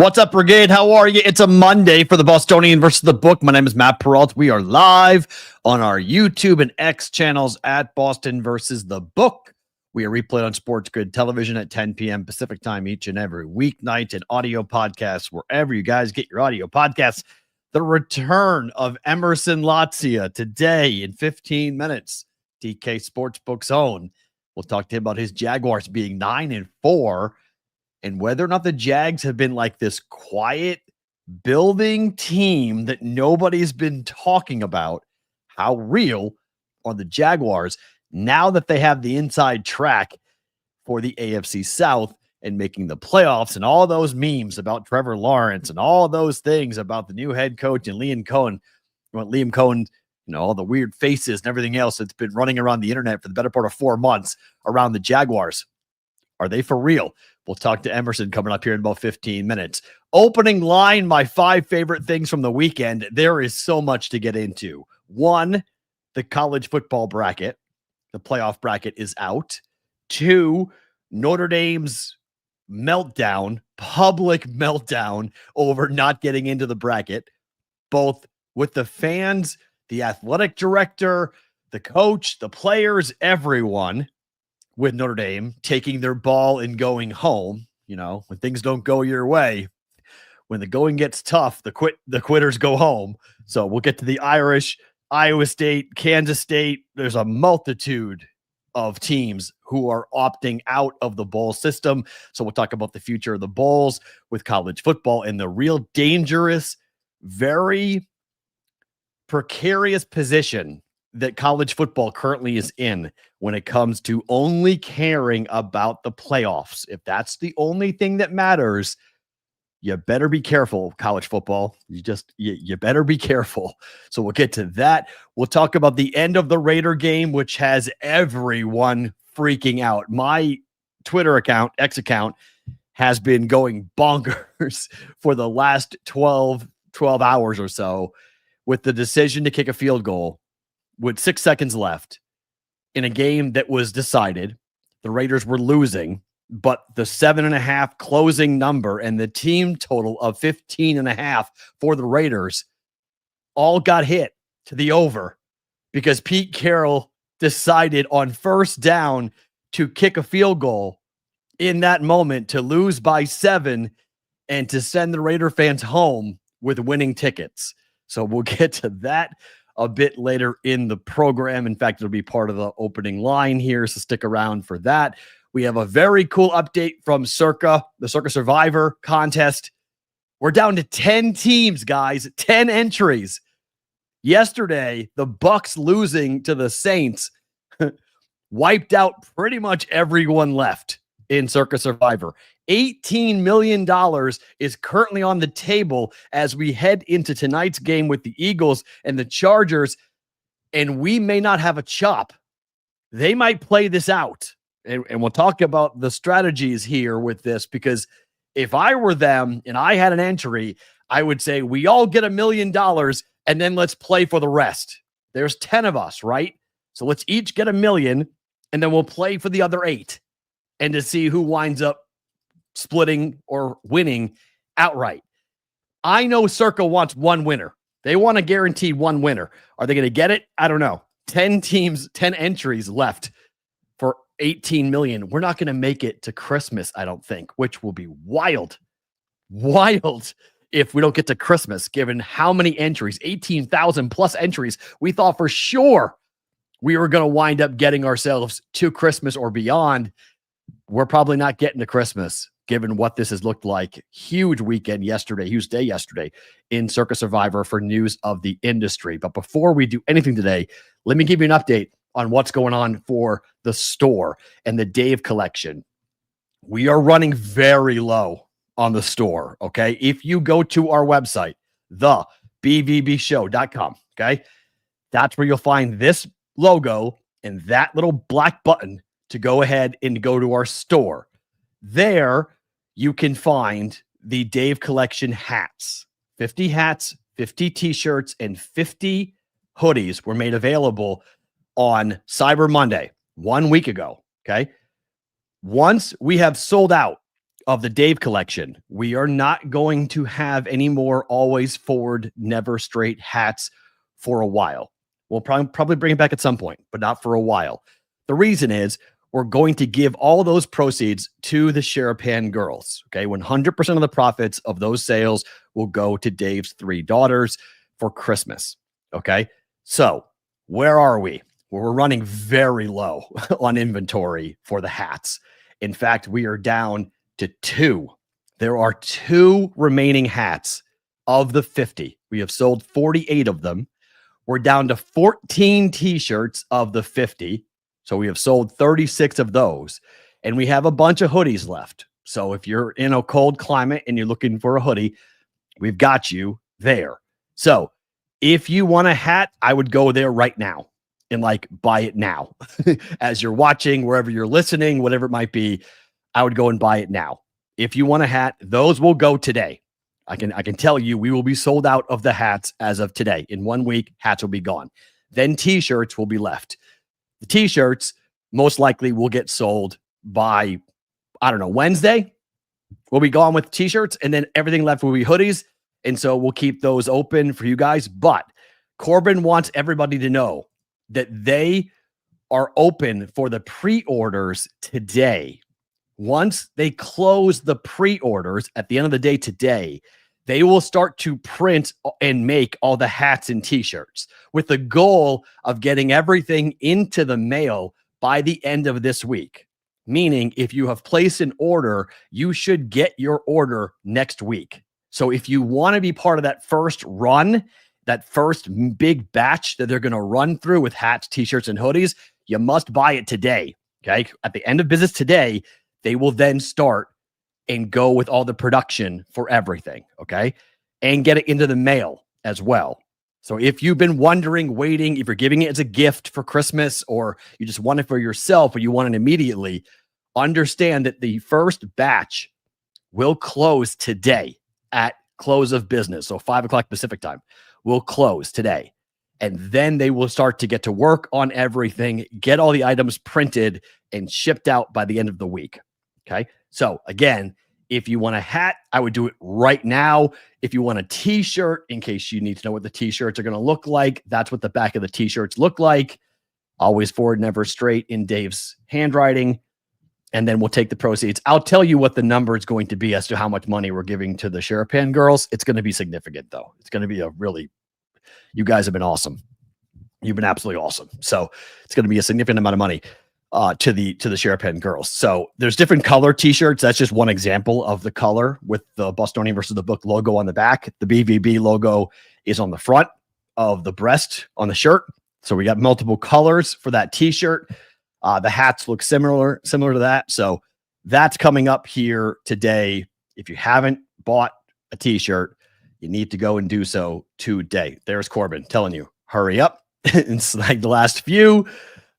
What's up, Brigade? How are you? It's a Monday for the Bostonian versus the Book. My name is Matt Peralt. We are live on our YouTube and X channels at Boston versus the Book. We are replayed on Sportsbook television at 10 p.m. Pacific time each and every weeknight, and audio podcasts wherever you guys get your audio podcasts. The return of Emerson Lotzia today in 15 minutes. DK Sportsbook's own. We'll talk to him about his Jaguars being 9-4. And whether or not the Jags have been like this quiet building team that nobody's been talking about, how real are the Jaguars now that they have the inside track for the AFC South and making the playoffs, and all those memes about Trevor Lawrence and all those things about the new head coach and Liam Cohen, all the weird faces and everything else that's been running around the internet for the better part of 4 months around the Jaguars. Are they for real? We'll talk to Emerson coming up here in about 15 minutes. Opening line, my 5 favorite things from the weekend. There is so much to get into. 1, the college football bracket. The playoff bracket is out. 2, Notre Dame's public meltdown over not getting into the bracket, both with the fans, the athletic director, the coach, the players, everyone. With Notre Dame taking their ball and going home, when things don't go your way, when the going gets tough, the quitters go home. So we'll get to the Irish, Iowa State, Kansas State. There's a multitude of teams who are opting out of the bowl system. So we'll talk about the future of the bowls with college football and the real dangerous, very precarious position that college football currently is in when it comes to only caring about the playoffs. If that's the only thing that matters, you better be careful, college football. You better be careful. So we'll get to that. We'll talk about the end of the Raider game, which has everyone freaking out. My Twitter account, X account, has been going bonkers for the last 12 hours or so with the decision to kick a field goal with 6 seconds left in a game that was decided. The Raiders were losing, but the 7.5 closing number and the team total of 15.5 for the Raiders all got hit to the over because Pete Carroll decided on first down to kick a field goal in that moment to lose by 7 and to send the Raider fans home with winning tickets. So we'll get to that a bit later in the program. In fact, it'll be part of the opening line here, so stick around for that. We have a very cool update from Circa, the Circa Survivor contest. We're down to 10 teams, guys, 10 entries. Yesterday, the Bucks losing to the Saints wiped out pretty much everyone left in Circa Survivor. $18 million is currently on the table as we head into tonight's game with the Eagles and the Chargers, and we may not have a chop. They might play this out, and we'll talk about the strategies here with this, because if I were them and I had an entry, I would say we all get $1 million, and then let's play for the rest. There's 10 of us, right? So let's each get $1 million, and then we'll play for the other 8, and to see who winds up splitting or winning outright. I know Circa wants one winner. They want to guarantee one winner. Are they going to get it? I don't know. 10 teams, 10 entries left for 18 million. We're not going to make it to Christmas, I don't think, which will be wild if we don't get to Christmas, given how many entries, 18,000 plus entries. We thought for sure we were going to wind up getting ourselves to Christmas or beyond. We're probably not getting to Christmas, given what this has looked like. Huge weekend yesterday, huge day yesterday in Circa Survivor for news of the industry. But before we do anything today, let me give you an update on what's going on for the store and the Dave collection. We are running very low on the store, okay? If you go to our website, thebvbshow.com, okay? That's where you'll find this logo and that little black button to go ahead and go to our store. There, you can find the Dave Collection hats. 50 hats, 50 t-shirts, and 50 hoodies were made available on Cyber Monday, 1 week ago, okay? Once we have sold out of the Dave collection. We are not going to have any more always forward, never straight hats for a while. We'll probably bring it back at some point, but not for a while. The reason is we're going to give all those proceeds to the Sherapan girls. Okay. 100% of the profits of those sales will go to Dave's 3 daughters for Christmas. Okay. So where are we? Well, we're running very low on inventory for the hats. In fact, we are down to 2. There are 2 remaining hats of the 50. We have sold 48 of them. We're down to 14 t-shirts of the 50. So we have sold 36 of those. And we have a bunch of hoodies left. So if you're in a cold climate and you're looking for a hoodie, we've got you there. So if you want a hat, I would go there right now and buy it now. As you're watching, wherever you're listening, whatever it might be, I would go and buy it now. If you want a hat, those will go today. I can tell you we will be sold out of the hats as of today. In 1 week, hats will be gone. Then t-shirts will be left. The t-shirts most likely will get sold by, Wednesday. We'll be gone with t-shirts, and then everything left will be hoodies. And so we'll keep those open for you guys. But Corbin wants everybody to know that they are open for the pre-orders today. Once they close the pre-orders at the end of the day today, they will start to print and make all the hats and t-shirts with the goal of getting everything into the mail by the end of this week. Meaning, if you have placed an order, you should get your order next week. So if you want to be part of that first run, that first big batch that they're going to run through with hats, t-shirts, and hoodies, you must buy it today. Okay. At the end of business today, they will then start and go with all the production for everything. Okay. And get it into the mail as well. So if you've been wondering, waiting, if you're giving it as a gift for Christmas, or you just want it for yourself, or you want it immediately, understand that the first batch will close today at close of business. So 5:00 Pacific time will close today. And then they will start to get to work on everything, get all the items printed and shipped out by the end of the week. Okay. So again, if you want a hat, I would do it right now. If you want a t-shirt, in case you need to know what the t-shirts are going to look like, that's what the back of the t-shirts look like. Always forward, never straight in Dave's handwriting. And then we'll take the proceeds. I'll tell you what the number is going to be as to how much money we're giving to the Sherapan girls. It's going to be significant, though. It's going to be you guys have been awesome. You've been absolutely awesome. So it's going to be a significant amount of money to the Sherapan girls. So there's different color t-shirts. That's just one example of the color with the Bostonian versus the book logo on the back. The BVB logo is on the front of the breast on the shirt. So we got multiple colors for that t-shirt. The hats look similar to that. So that's coming up here today. If you haven't bought a t-shirt, you need to go and do so today. There's Corbin telling you, hurry up and snag the last few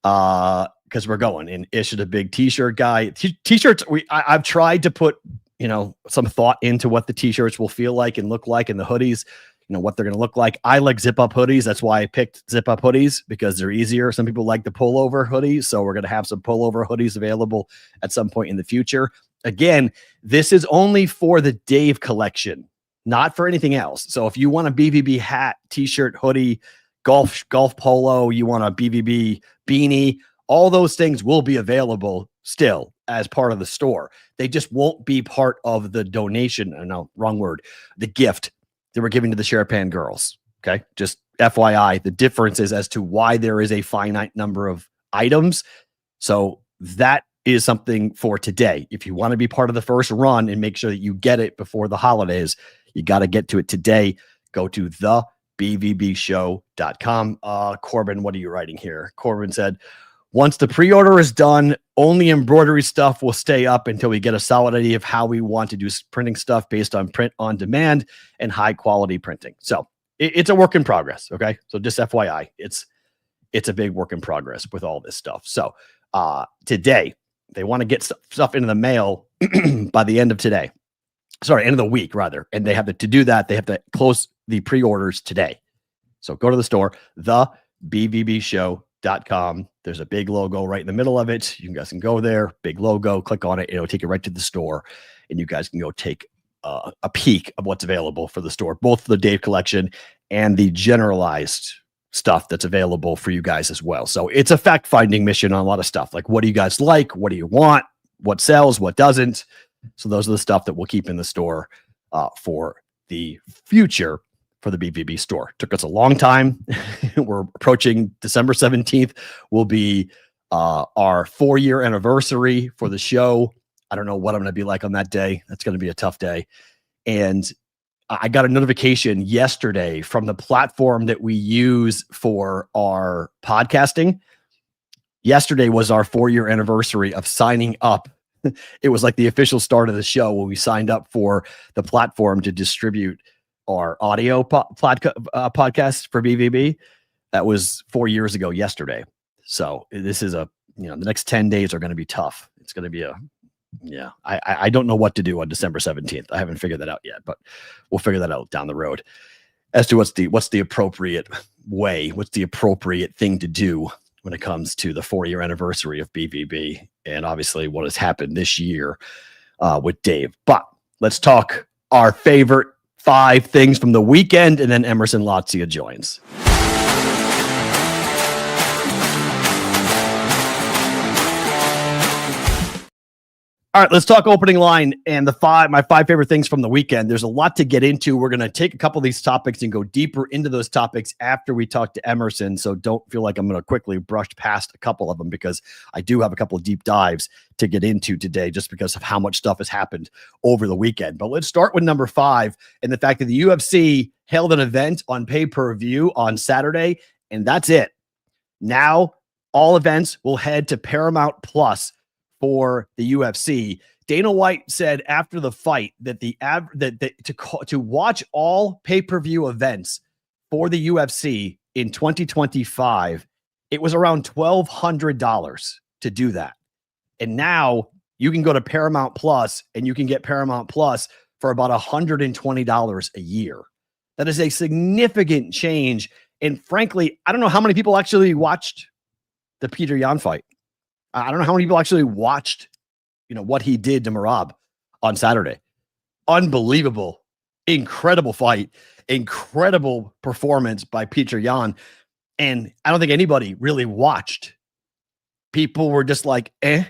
because we're going. And Ish is a big t-shirt guy. T-shirts, I've tried to put, some thought into what the t-shirts will feel like and look like, and the hoodies, what they're going to look like. I like zip-up hoodies. That's why I picked zip-up hoodies, because they're easier. Some people like the pullover hoodies, so we're going to have some pullover hoodies available at some point in the future. Again, this is only for the Dave collection, not for anything else. So if you want a BVB hat, t-shirt, hoodie, golf polo, you want a BVB beanie, all those things will be available still as part of the store. They just won't be part of the donation. No, wrong word. The gift that we're giving to the Sherapan girls. Okay. Just FYI, the difference is as to why there is a finite number of items. So that is something for today. If you want to be part of the first run and make sure that you get it before the holidays, you got to get to it today. Go to thebvbshow.com. Corbin, what are you writing here? Corbin said, once the pre-order is done, only embroidery stuff will stay up until we get a solid idea of how we want to do printing stuff based on print on demand and high quality printing. So it's a work in progress. Okay. So just FYI, it's a big work in progress with all this stuff. So today they want to get stuff into the mail by the end of today. Sorry, end of the week rather. And they have to do that. They have to close the pre-orders today. So go to the store, thebvbshow.com. BVB.com. There's a big logo right in the middle of it. You guys can go there, big logo, click on it. It'll take you right to the store, and you guys can go take a peek of what's available for the store, both the Dave collection and the generalized stuff that's available for you guys as well. So it's a fact-finding mission on a lot of stuff. Like, what do you guys like? What do you want? What sells? What doesn't? So those are the stuff that we'll keep in the store for the future for the BVB store. Took us a long time. We're approaching December 17th will be our 4-year anniversary for the show. I don't know what I'm going to be like on that day. That's going to be a tough day. And I got a notification yesterday from the platform that we use for our podcasting. Yesterday was our 4-year anniversary of signing up. It was like the official start of the show when we signed up for the platform to distribute our audio podcast for BVB. That was 4 years ago yesterday. So this is the next 10 days are going to be tough. It's going to be I don't know what to do on December 17th. I haven't figured that out yet, but we'll figure that out down the road as to what's the appropriate way, what's the appropriate thing to do when it comes to the 4-year anniversary of BVB, and obviously what has happened this year with Dave. But let's talk our favorite 5 things from the weekend, and then Emerson Lotzia joins. All right, let's talk opening line and my 5 favorite things from the weekend. There's a lot to get into. We're going to take a couple of these topics and go deeper into those topics after we talk to Emerson. So don't feel like I'm going to quickly brush past a couple of them, because I do have a couple of deep dives to get into today just because of how much stuff has happened over the weekend. But let's start with number 5 and the fact that the UFC held an event on pay-per-view on Saturday, and that's it. Now all events will head to Paramount Plus for the UFC. Dana White said after the fight that to watch all pay-per-view events for the UFC in 2025, it was around $1,200 to do that. And now you can go to Paramount Plus and you can get Paramount Plus for about $120 a year. That is a significant change. And frankly, I don't know how many people actually watched the Peter Yan fight. I don't know how many people actually watched, what he did to Merab on Saturday. Unbelievable, incredible fight, incredible performance by Peter Yan. And I don't think anybody really watched. People were just like, The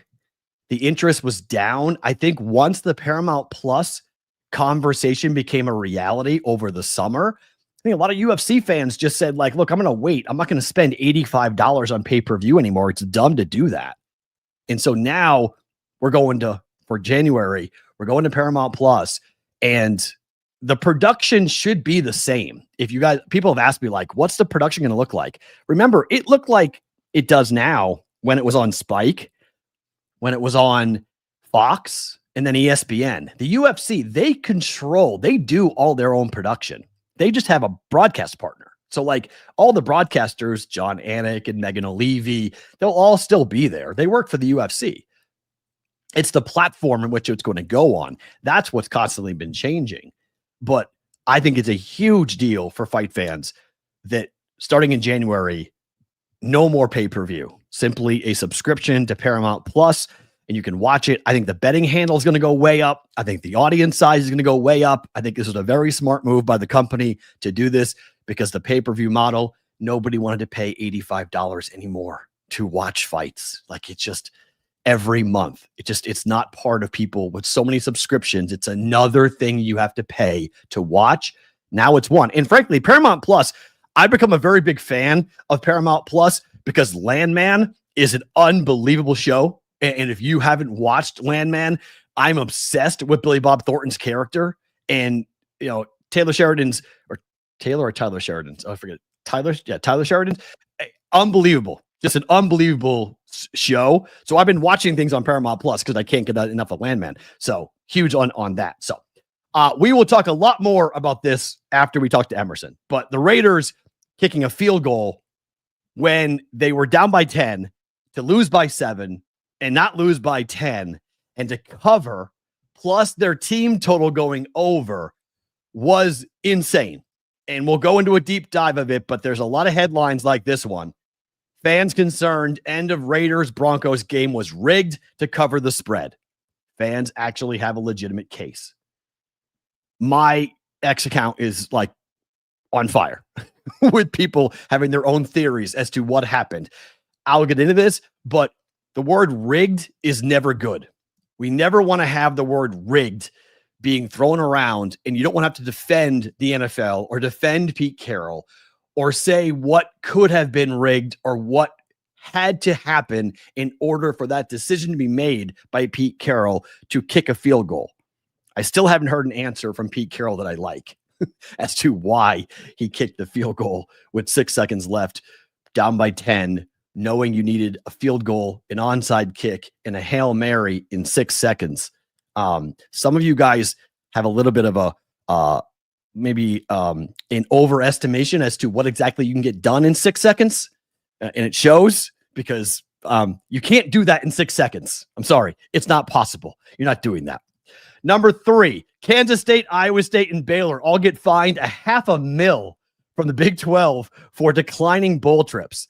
interest was down. I think once the Paramount Plus conversation became a reality over the summer, I think a lot of UFC fans just said, like, look, I'm going to wait. I'm not going to spend $85 on pay-per-view anymore. It's dumb to do that. And so now for January, we're going to Paramount Plus, and the production should be the same. People have asked me, like, what's the production going to look like? Remember, it looked like it does now when it was on Spike, when it was on Fox, and then ESPN. The UFC, they do all their own production. They just have a broadcast partner. So like all the broadcasters, John Anik and Megan O'Leary, they'll all still be there. They work for the UFC. It's the platform in which it's going to go on. That's what's constantly been changing. But I think it's a huge deal for fight fans that starting in January, no more pay-per-view, simply a subscription to Paramount Plus, and you can watch it. I think the betting handle is going to go way up. I think the audience size is going to go way up. I think this is a very smart move by the company to do this, because the pay-per-view model, nobody wanted to pay $85 anymore to watch fights. Like, it's just every month. It's not part of people with so many subscriptions. It's another thing you have to pay to watch. Now it's one. And frankly, Paramount Plus, I've become a very big fan of Paramount Plus because Landman is an unbelievable show. And if you haven't watched Landman, I'm obsessed with Billy Bob Thornton's character. And, Tyler Sheridan's. Oh, I forget. Tyler Sheridan. Unbelievable. Just an unbelievable show. So I've been watching things on Paramount Plus because I can't get enough of Landman. So huge on that. So we will talk a lot more about this after we talk to Emerson. But the Raiders kicking a field goal when they were down by 10 to lose by 7 and not lose by 10 and to cover, plus their team total going over, was insane. And we'll go into a deep dive of it, but there's a lot of headlines like this one. Fans concerned end of Raiders-Broncos game was rigged to cover the spread. Fans actually have a legitimate case. My X account is like on fire with people having their own theories as to what happened. I'll get into this, but the word rigged is never good. We never want to have the word rigged being thrown around, and you don't want to have to defend the NFL or defend Pete Carroll or say what could have been rigged or what had to happen in order for that decision to be made by Pete Carroll to kick a field goal. I still haven't heard an answer from Pete Carroll that I like as to why he kicked the field goal with 6 seconds left, down by 10, knowing you needed a field goal, an onside kick, and a Hail Mary in 6 seconds. Some of you guys have a little bit of a maybe an overestimation as to what exactly you can get done in 6 seconds. And it shows because you can't do that in 6 seconds. I'm sorry. It's not possible. You're not doing that. Number 3, Kansas State, Iowa State, and Baylor all get fined $500,000 from the Big 12 for declining bowl trips.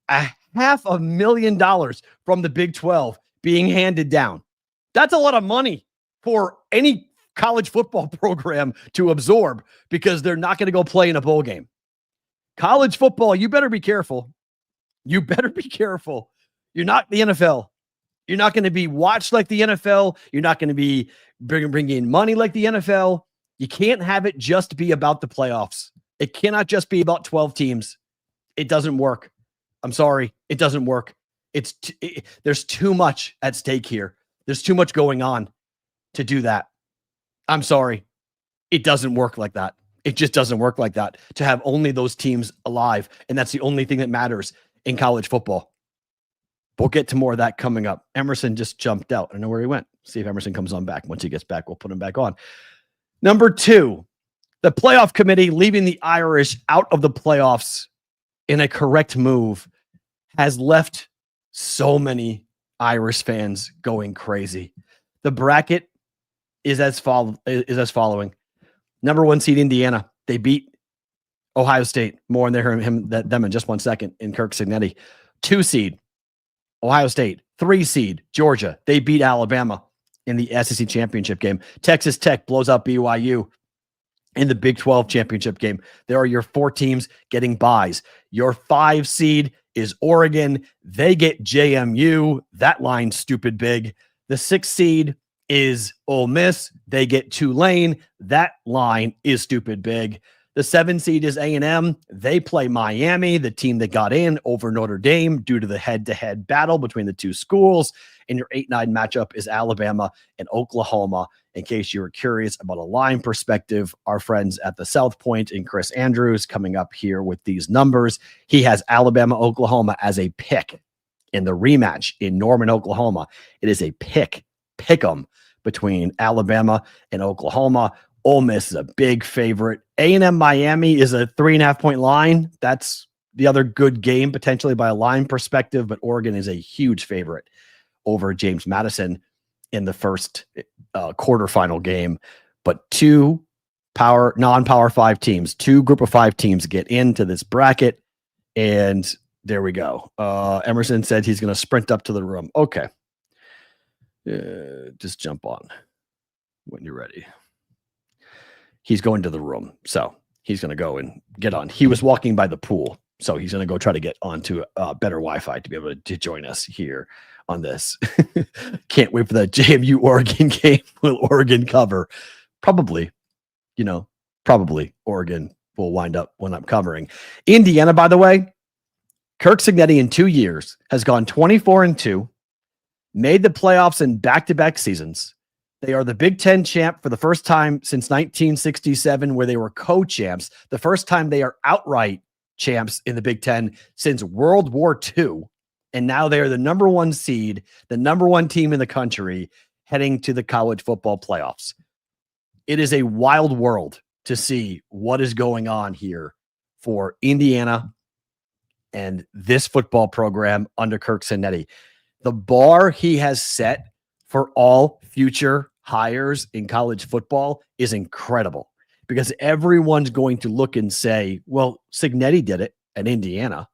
$500,000 from the Big 12 being handed down. That's a lot of money for any college football program to absorb because they're not going to go play in a bowl game. College football, you better be careful. You better be careful. You're not the NFL. You're not going to be watched like the NFL. You're not going to be bringing in money like the NFL. You can't have it just be about the playoffs. It cannot just be about 12 teams. It doesn't work. I'm sorry. It doesn't work. There's too much at stake here. There's too much going on to do that. I'm sorry. It doesn't work like that. It just doesn't work like that to have only those teams alive. And that's the only thing that matters in college football. We'll get to more of that coming up. Emerson just jumped out. I don't know where he went. See if Emerson comes on back. Once he gets back, we'll put him back on. Number 2, the playoff committee leaving the Irish out of the playoffs in a correct move has left so many Irish fans going crazy. The bracket is as following. Number 1 seed Indiana. They beat Ohio State. More on them in just 1 second in Kirk Cignetti. 2 seed Ohio State. 3 seed Georgia. They beat Alabama in the SEC championship game. Texas Tech blows out BYU in the Big 12 championship game. There are your 4 teams getting buys. Your 5 seed is Oregon. They get JMU. That line's stupid big. The 6 seed is Ole Miss. They get Tulane. That line is stupid big. The 7 seed is A&M. They play Miami, the team that got in over Notre Dame due to the head-to-head battle between the two schools. And your 8-9 matchup is Alabama and Oklahoma. In case you were curious about a line perspective, our friends at the South Point and Chris Andrews coming up here with these numbers. He has Alabama, Oklahoma as a pick in the rematch in Norman, Oklahoma. It is a pick 'em between Alabama and Oklahoma. Ole Miss is a big favorite. A&M Miami is a 3.5-point line. That's the other good game potentially by a line perspective, but Oregon is a huge favorite over James Madison in the first quarterfinal game. But 2 non-power 5 teams, 2 group of 5 teams get into this bracket, and there we go. Emerson said he's going to sprint up to the room. Okay. Just jump on when you're ready. He's going to the room, so he's going to go and get on. He was walking by the pool, so he's going to go try to get onto better Wi-Fi to be able to join us here on this. Can't wait for the JMU Oregon game. Will Oregon cover? Probably. Probably Oregon will wind up when I'm covering. Indiana, by the way, Kirk Cignetti in 2 years has gone 24-2, made the playoffs in back-to-back seasons. They are the Big Ten champ for the first time since 1967, where they were co-champs. The first time they are outright champs in the Big Ten since World War II. And now they are the number 1 seed, the number 1 team in the country heading to the college football playoffs. It is a wild world to see what is going on here for Indiana and this football program under Kirk Cignetti. The bar he has set for all future hires in college football is incredible because everyone's going to look and say, well, Cignetti did it at Indiana.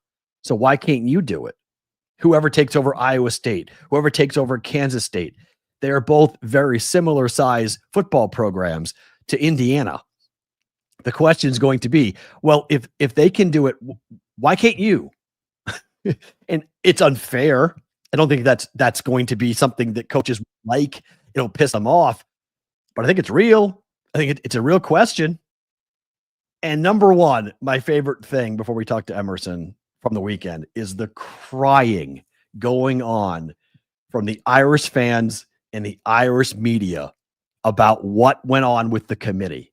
So why can't you do it? Whoever takes over Iowa State, whoever takes over Kansas State, they are both very similar size football programs to Indiana. The question is going to be, well, if they can do it, why can't you? And it's unfair. I don't think that's going to be something that coaches like. It'll piss them off, but I think it's real. I think it's a real question. And number one, my favorite thing before we talk to Emerson from the weekend is the crying going on from the Irish fans and the Irish media about what went on with the committee.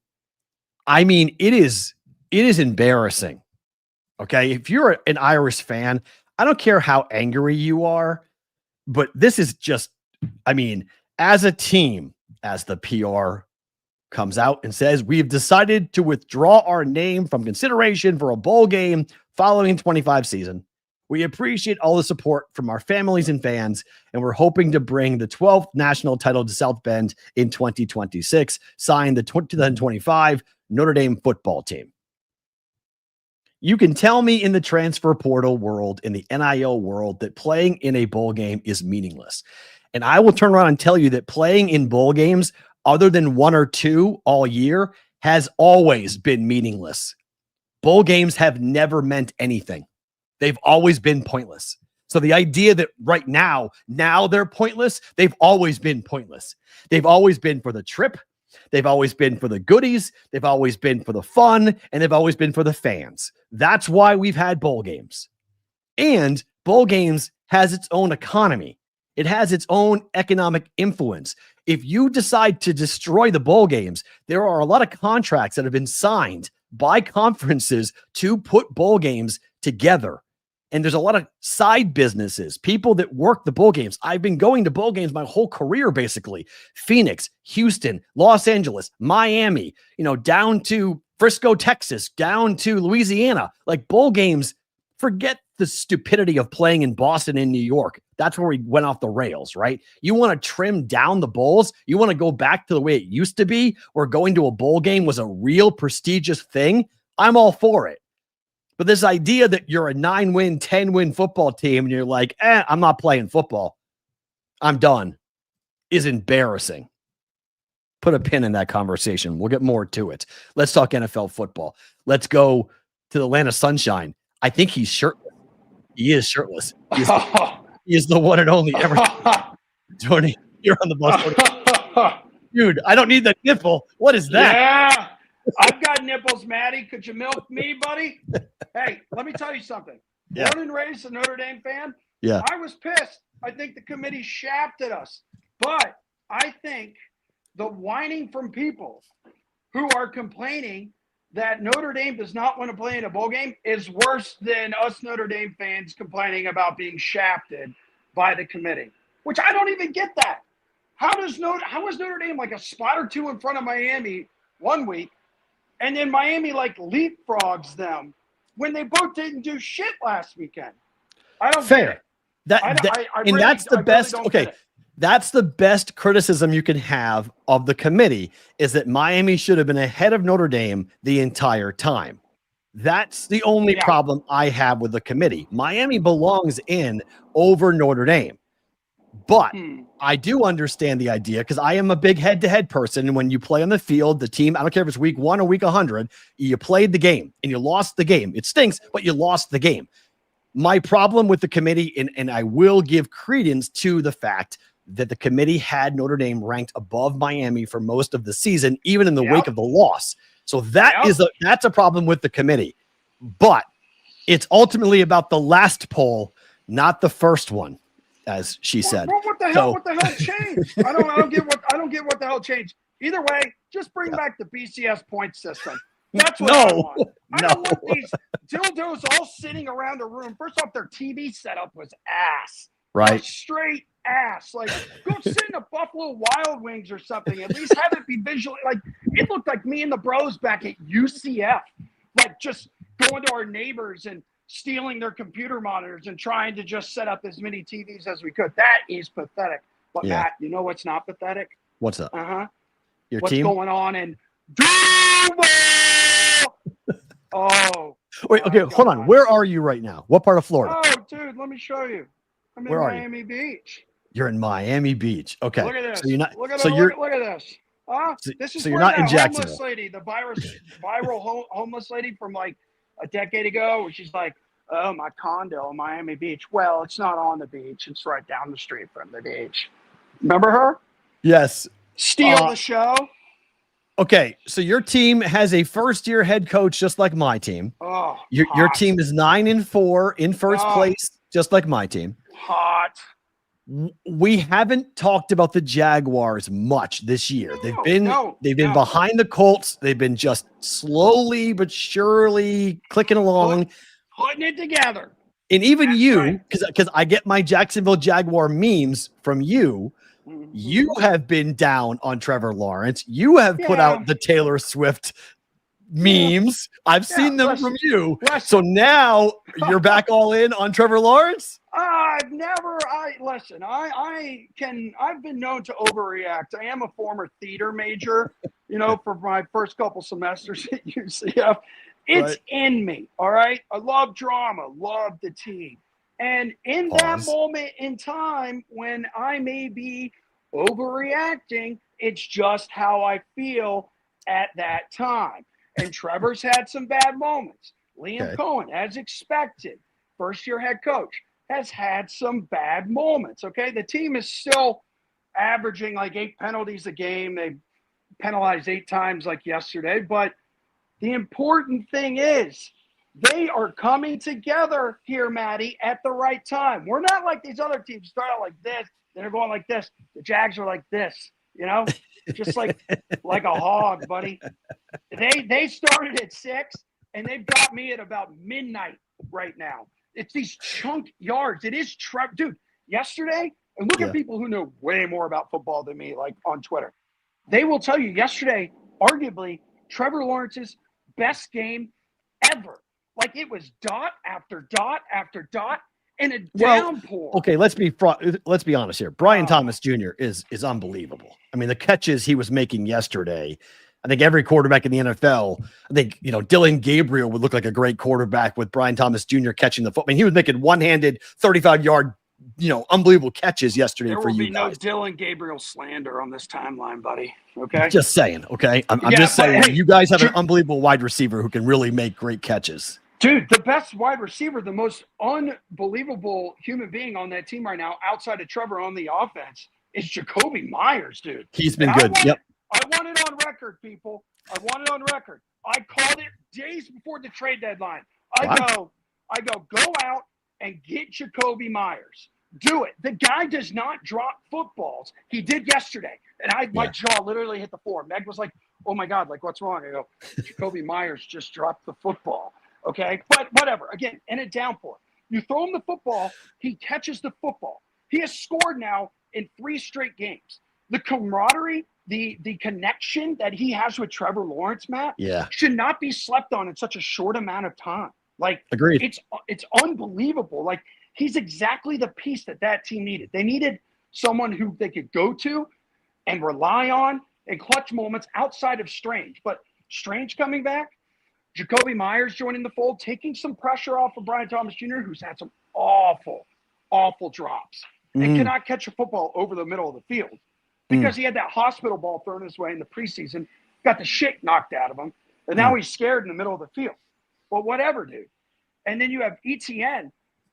I mean, it is embarrassing. Okay. If you're an Irish fan, I don't care how angry you are, but this is just, I mean, as a team, as the PR comes out and says, we've decided to withdraw our name from consideration for a bowl game following 25 season. We appreciate all the support from our families and fans, and we're hoping to bring the 12th national title to South Bend in 2026. Signed the 2025 Notre Dame football team. You can tell me in the transfer portal world, in the NIL world, that playing in a bowl game is meaningless. And I will turn around and tell you that playing in bowl games, other than one or two all year, has always been meaningless. Bowl games have never meant anything. They've always been pointless. So the idea that right now they're pointless, they've always been pointless. They've always been for the trip. They've always been for the goodies. They've always been for the fun, and they've always been for the fans. That's why we've had bowl games. And bowl games has its own economy. It has its own economic influence. If you decide to destroy the bowl games, there are a lot of contracts that have been signed by conferences to put bowl games together. And there's a lot of side businesses, people that work the bowl games. I've been going to bowl games my whole career, basically. Phoenix, Houston, Los Angeles, Miami, down to Frisco, Texas, down to Louisiana. Like bowl games, forget the stupidity of playing in Boston and New York. That's where we went off the rails, right? You want to trim down the bowls? You want to go back to the way it used to be, where going to a bowl game was a real prestigious thing? I'm all for it. But this idea that you're a 9-win, 10-win football team and you're like, I'm not playing football, I'm done, is embarrassing. Put a pin in that conversation. We'll get more to it. Let's talk NFL football. Let's go to the land of sunshine. I think he's shirtless. He is shirtless. He is the one and only Emerson. Tony, you're on the bus. Dude, I don't need the nipple. What is that? Yeah. I've got nipples, Maddie. Could you milk me, buddy? Hey, let me tell you something. Yeah. Born and raised a Notre Dame fan. Yeah. I was pissed. I think the committee shafted us. But I think the whining from people who are complaining that Notre Dame does not want to play in a bowl game is worse than us Notre Dame fans complaining about being shafted by the committee, which I don't even get that. How is Notre Dame like a spot or two in front of Miami one week, and then Miami like leapfrogs them when they both didn't do shit last weekend? I don't get it. That's the best. Okay. That's the best criticism you can have of the committee, is that Miami should have been ahead of Notre Dame the entire time. That's the only problem I have with the committee. Miami belongs in over Notre Dame. But I do understand the idea, because I am a big head-to-head person. And when you play on the field, the team, I don't care if it's week 1 or week 100, you played the game and you lost the game. It stinks, but you lost the game. My problem with the committee, and I will give credence to the fact that the committee had Notre Dame ranked above Miami for most of the season, even in the wake of the loss. So that's a problem with the committee. But it's ultimately about the last poll, not the first one, as she said. Well, what the hell? What the hell changed? I don't get what the hell changed. Either way, just bring back the BCS point system. That's what I want. I don't want these dildos all sitting around a room. First off, their TV setup was ass. Right. Like, straight ass. Like, go sit in a Buffalo Wild Wings or something. At least have it be visually. Like, it looked like me and the bros back at UCF. Like, just going to our neighbors and stealing their computer monitors and trying to just set up as many TVs as we could. That is pathetic. But, Matt, you know what's not pathetic? What's up? What's going on in Duval? Oh, Wait, okay, hold on. Where are you right now? What part of Florida? Oh, dude, let me show you. I'm in Miami Beach. You're in Miami Beach. Okay. Look at this. So you're not. Look at so you're. look at this. This is so you're where not in that Jacksonville. homeless lady, the viral homeless lady from like a decade ago, where she's like, "Oh, my condo in Miami Beach." Well, it's not on the beach; it's right down the street from the beach. Remember her? Yes. Steal the show. Okay, so your team has a first-year head coach, just like my team. Oh, your team is 9-4 in first place, just like my team. Hot. We haven't talked about the Jaguars much this year. They've been behind the Colts. They've been just slowly but surely clicking along, putting it together. And even you, because I get my Jacksonville Jaguar memes from you. You have been down on Trevor Lawrence. You have put out the Taylor Swift memes. I've seen them from you. So now you're back all in on Trevor Lawrence? I've been known to overreact. I am a former theater major, for my first couple semesters at UCF. It's in me. All right. I love drama, love the team. And in that moment in time when I may be overreacting, it's just how I feel at that time. And Trevor's had some bad moments. Liam Cohen, as expected, first-year head coach, has had some bad moments, okay? The team is still averaging like 8 penalties a game. They penalized 8 times like yesterday. But the important thing is they are coming together here, Maddie, at the right time. We're not like these other teams start out like this, then they're going like this. The Jags are like this, just like a hog, buddy. They started at 6, and they've got me at about midnight right now. It's these chunk yards. It is dude. Yesterday, and look at people who know way more about football than me, like on Twitter. They will tell you yesterday, arguably, Trevor Lawrence's best game ever. Like it was dot after dot after dot in a downpour. Okay, let's be honest here. Brian Thomas Jr. is unbelievable. I mean, the catches he was making yesterday. I think every quarterback in the NFL, Dylan Gabriel would look like a great quarterback with Brian Thomas Jr. catching the foot. I mean, he was making one-handed 35-yard, unbelievable catches yesterday for you guys. There will be no Dylan Gabriel slander on this timeline, buddy. Okay? Just saying, okay? I'm just saying, you guys have an unbelievable wide receiver who can really make great catches. Dude, the best wide receiver, the most unbelievable human being on that team right now, outside of Trevor on the offense, is Jacoby Myers, dude. He's been good. I want it on record, people. I want it on record. I called it days before the trade deadline. I go out and get Jacoby Myers. Do it. The guy does not drop footballs. He did yesterday. And my jaw literally hit the floor. Meg was like, oh my God, like what's wrong? I go, Jacoby Myers just dropped the football. Okay. But whatever. Again, in a downpour. You throw him the football, he catches the football. He has scored now in 3 straight games. The camaraderie, the connection that he has with Trevor Lawrence, Matt, should not be slept on in such a short amount of time. Like, agreed. It's unbelievable. Like, he's exactly the piece that team needed. They needed someone who they could go to and rely on in clutch moments outside of Strange. But Strange coming back, Jacoby Myers joining the fold, taking some pressure off of Brian Thomas Jr., who's had some awful, awful drops and cannot catch a football over the middle of the field because he had that hospital ball thrown his way in the preseason, got the shit knocked out of him, and now he's scared in the middle of the field. Well, whatever, dude. And then you have ETN,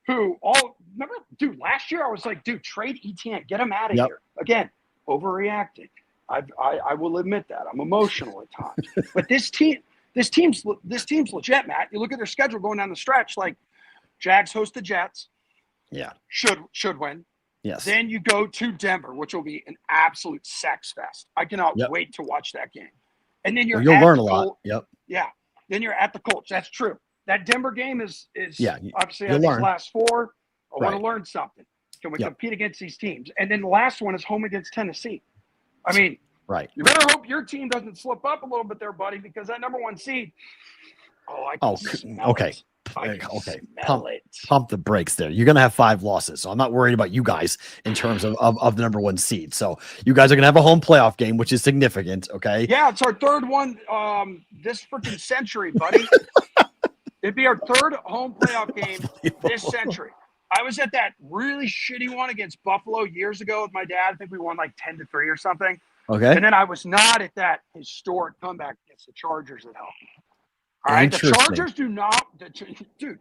last year I was like, dude, trade ETN, get him out of here. Again, overreacting. I will admit that. I'm emotional at times. But this team's legit, Matt. You look at their schedule going down the stretch, like Jags host the Jets. Yeah. Should win. Yes. Then you go to Denver, which will be an absolute sex fest. I cannot wait to watch that game. And then you'll learn a lot. Yep. Yeah. Then you're at the Colts. That's true. That Denver game is obviously these last 4. I want to learn something. Can we compete against these teams? And then the last one is home against Tennessee. I mean, you better hope your team doesn't slip up a little bit there, buddy, because that number 1 seed. Okay. Pump the brakes there. You're going to have 5 losses. So I'm not worried about you guys in terms of the number 1 seed. So you guys are going to have a home playoff game, which is significant. Okay. Yeah. It's our 3rd one this freaking century, buddy. It'd be our third home playoff game this century. I was at that really shitty one against Buffalo years ago with my dad. I think we won like 10-3 or something. Okay. And then I was not at that historic comeback against the Chargers at home. All right. The Chargers do not, dude,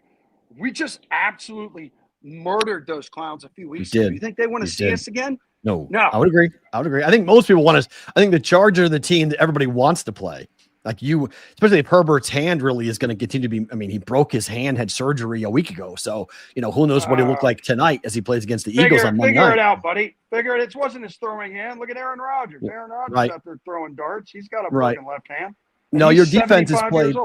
we just absolutely murdered those clowns a few weeks ago. You think they want to see us again? No. I would agree. I think most people want us. I think the Chargers are the team that everybody wants to play. Like you, especially if Herbert's hand really is going to continue to be. I mean, he broke his hand, had surgery a week ago. So, who knows what he'll look like tonight as he plays against the Eagles on Monday night. Figure it out, buddy. Figure it. It wasn't his throwing hand. Look at Aaron Rodgers. Aaron Rodgers out there throwing darts. He's got a broken left hand. No, your defense has played.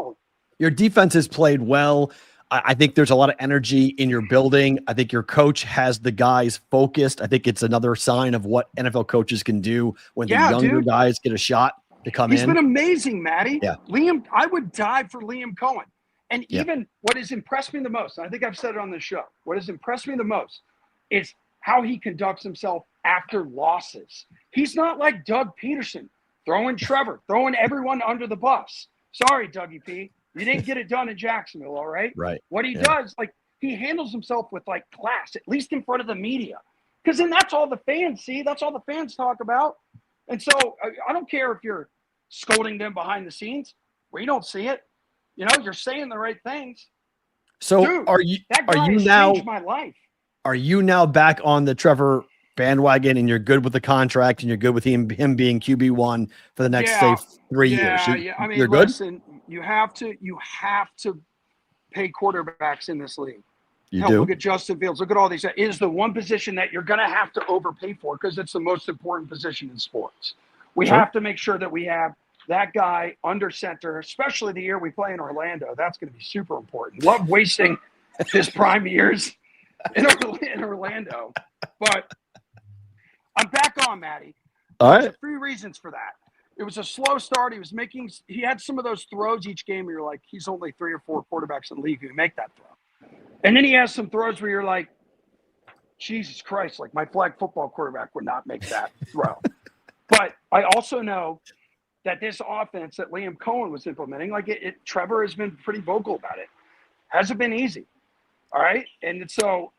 Your defense has played well. I think there's a lot of energy in your building. I think your coach has the guys focused. I think it's another sign of what NFL coaches can do when the younger guys get a shot to come in. He's been amazing, Matty. Yeah. Liam, I would die for Liam Cohen. And even what has impressed me the most, and I think I've said it on the show, what has impressed me the most is how he conducts himself after losses. He's not like Doug Peterson, throwing Trevor, throwing everyone under the bus. Sorry, Dougie P. You didn't get it done in Jacksonville, all right? Right. What he does, he handles himself with, class, at least in front of the media. Because then that's all the fans see. That's all the fans talk about. And so I don't care if you're scolding them behind the scenes. We don't see it. You're saying the right things. So dude, are you changed my life. Are you now back on the Trevor bandwagon and you're good with the contract and you're good with him being QB1 for the next say 3 years? I mean, you're good? Listen, you have to pay quarterbacks in this league. Look at Justin Fields. Look at all these. It is the one position that you're going to have to overpay for because it's the most important position in sports. We have to make sure that we have that guy under center, especially the year we play in Orlando. That's going to be super important. Love wasting his prime years in Orlando. But I'm back on, Matty. All right. There's a few reasons for that. It was a slow start. He had some of those throws each game where you're like, he's only 3 or 4 quarterbacks in the league who make that throw. And then he has some throws where you're like, Jesus Christ, my flag football quarterback would not make that throw. But I also know that this offense that Liam Cohen was implementing, Trevor has been pretty vocal about it. Hasn't been easy. All right. And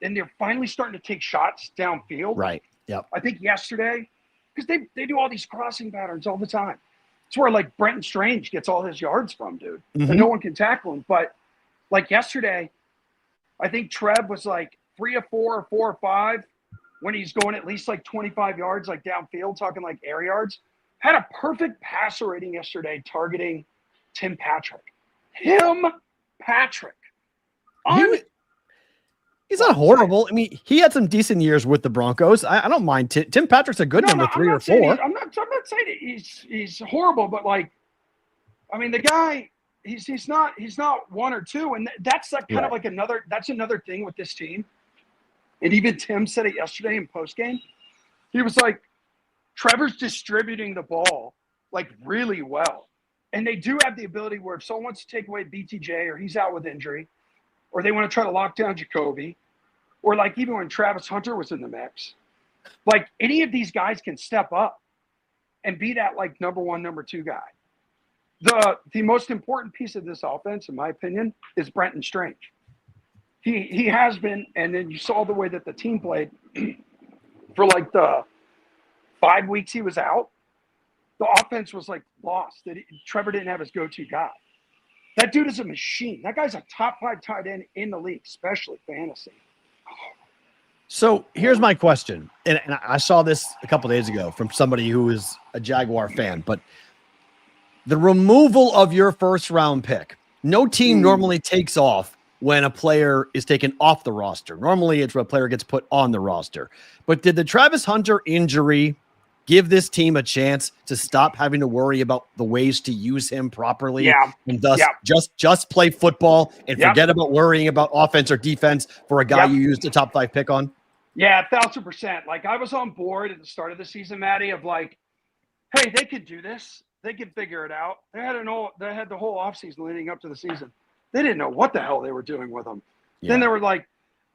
then they're finally starting to take shots downfield. Right. Yep. I think yesterday, because they do all these crossing patterns all the time. It's where Brenton Strange gets all his yards from, dude. Mm-hmm. And no one can tackle him. But yesterday, I think Trev was 3 of 4 or 4 or 5 when he's going at least 25 yards downfield, talking air yards. Had a perfect passer rating yesterday targeting Tim Patrick. He's not horrible. I mean, he had some decent years with the Broncos. I don't mind. Tim Patrick's a good number 3 or 4. I'm not saying he's horrible, but the guy, he's not 1 or 2, and that's kind of another thing with this team. And even Tim said it yesterday in postgame. He was like, Trevor's distributing the ball really well, and they do have the ability where if someone wants to take away BTJ or he's out with injury, or they want to try to lock down Jacoby, or even when Travis Hunter was in the mix, any of these guys can step up and be that number 1, number 2 guy. The most important piece of this offense, in my opinion, is Brenton Strange. He has been, and then you saw the way that the team played for the 5 weeks he was out. The offense was lost. Trevor didn't have his go-to guy. That dude is a machine. That guy's a top 5 tight end in the league, especially fantasy. So here's my question. And I saw this a couple days ago from somebody who is a Jaguar fan, but the removal of your first round pick, no team normally takes off when a player is taken off the roster. Normally it's when a player gets put on the roster. But did the Travis Hunter injury give this team a chance to stop having to worry about the ways to use him properly and thus just play football and forget about worrying about offense or defense for a guy you used a top 5 pick on? Yeah, 1,000%. I was on board at the start of the season, Matty, of hey, they could do this. They could figure it out. They had the whole offseason leading up to the season. They didn't know what the hell they were doing with him. Yeah. Then they were I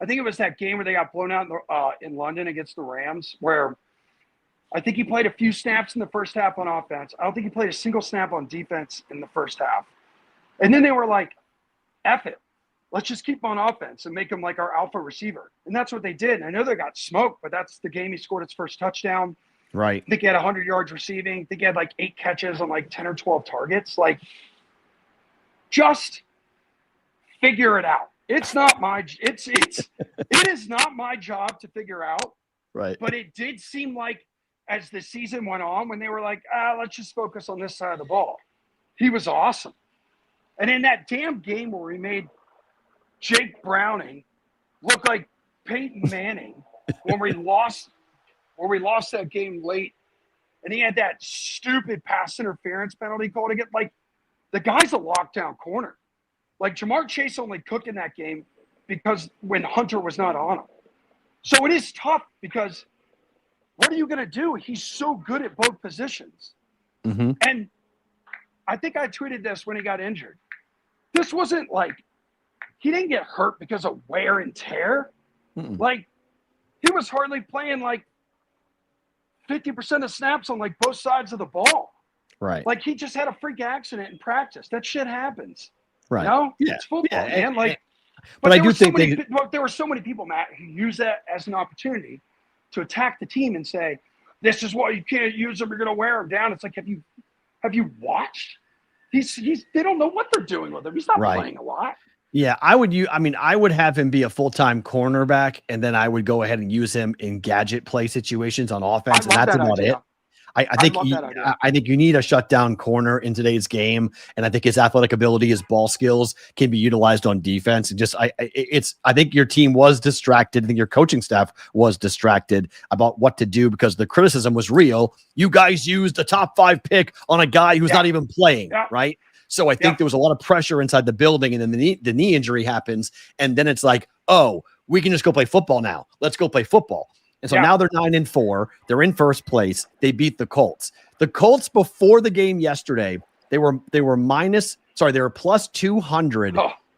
think it was that game where they got blown out in London against the Rams, where I think he played a few snaps in the first half on offense. I don't think he played a single snap on defense in the first half. And then they were F it. let's just keep him on offense and make him like our alpha receiver. And that's what they did. And I know they got smoked, but that's the game he scored his first touchdown. Right. I think he had 100 yards receiving. I think he had like 8 catches on like 10 or 12 targets. Like, just figure it out. It is not my job to figure out. Right. But it did seem like as the season went on, when they were like, let's just focus on this side of the ball. He was awesome. And in that damn game where we made Jake Browning look like Peyton Manning when we lost that game late, and he had that stupid pass interference penalty called again. Like, the guy's a lockdown corner. Like, Jamar Chase only cooked in that game because when Hunter was not on him. So it is tough because what are you going to do? He's so good at both positions. Mm-hmm. And I think I tweeted this when he got injured. This wasn't like he didn't get hurt because of wear and tear. Mm-mm. Like, he was hardly playing like 50% of snaps on like both sides of the ball. Right. Like, he just had a freak accident in practice. That shit happens. Right. You know? Yeah. It's football, Yeah. man. Like, but I do think there were so many people, Matt, who use that as an opportunity to attack the team and say, "This is why you can't use them. You're going to wear them down." It's like, have you watched? They don't know what they're doing with him. He's not playing a lot. Yeah, I would have him be a full-time cornerback, and then I would go ahead and use him in gadget play situations on offense, and that's about it. I think you need a shutdown corner in today's game, and I think his athletic ability, his ball skills can be utilized on defense. And I think your team was distracted. I think your coaching staff was distracted about what to do because the criticism was real. You guys used a top 5 pick on a guy who's not even playing, right? So I think there was a lot of pressure inside the building, and then the knee injury happens, and then it's like, oh, we can just go play football now. Let's go play football. And so now they're 9-4. They're in first place. They beat the Colts. The Colts before the game yesterday, they were plus 200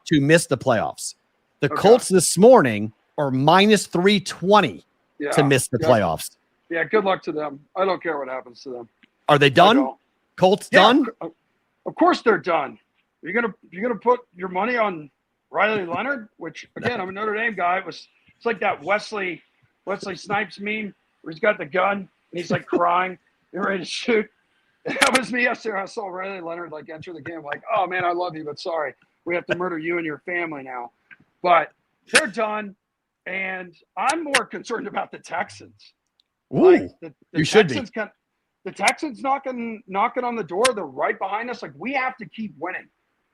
to miss the playoffs. The Colts this morning are minus 320 to miss the playoffs. Yeah, good luck to them. I don't care what happens to them. Are they done? Colts done? Of course they're done. You're gonna put your money on Riley Leonard, which again, I'm a Notre Dame guy. It's like that Wesley Snipes meme where he's got the gun and he's like crying and ready to shoot. That was me yesterday. I saw Riley Leonard like enter the game like, oh man, I love you, but sorry, we have to murder you and your family now. But they're done, and I'm more concerned about the Texans. Ooh, the you should be. The Texans knocking on the door. They're right behind us. Like, we have to keep winning.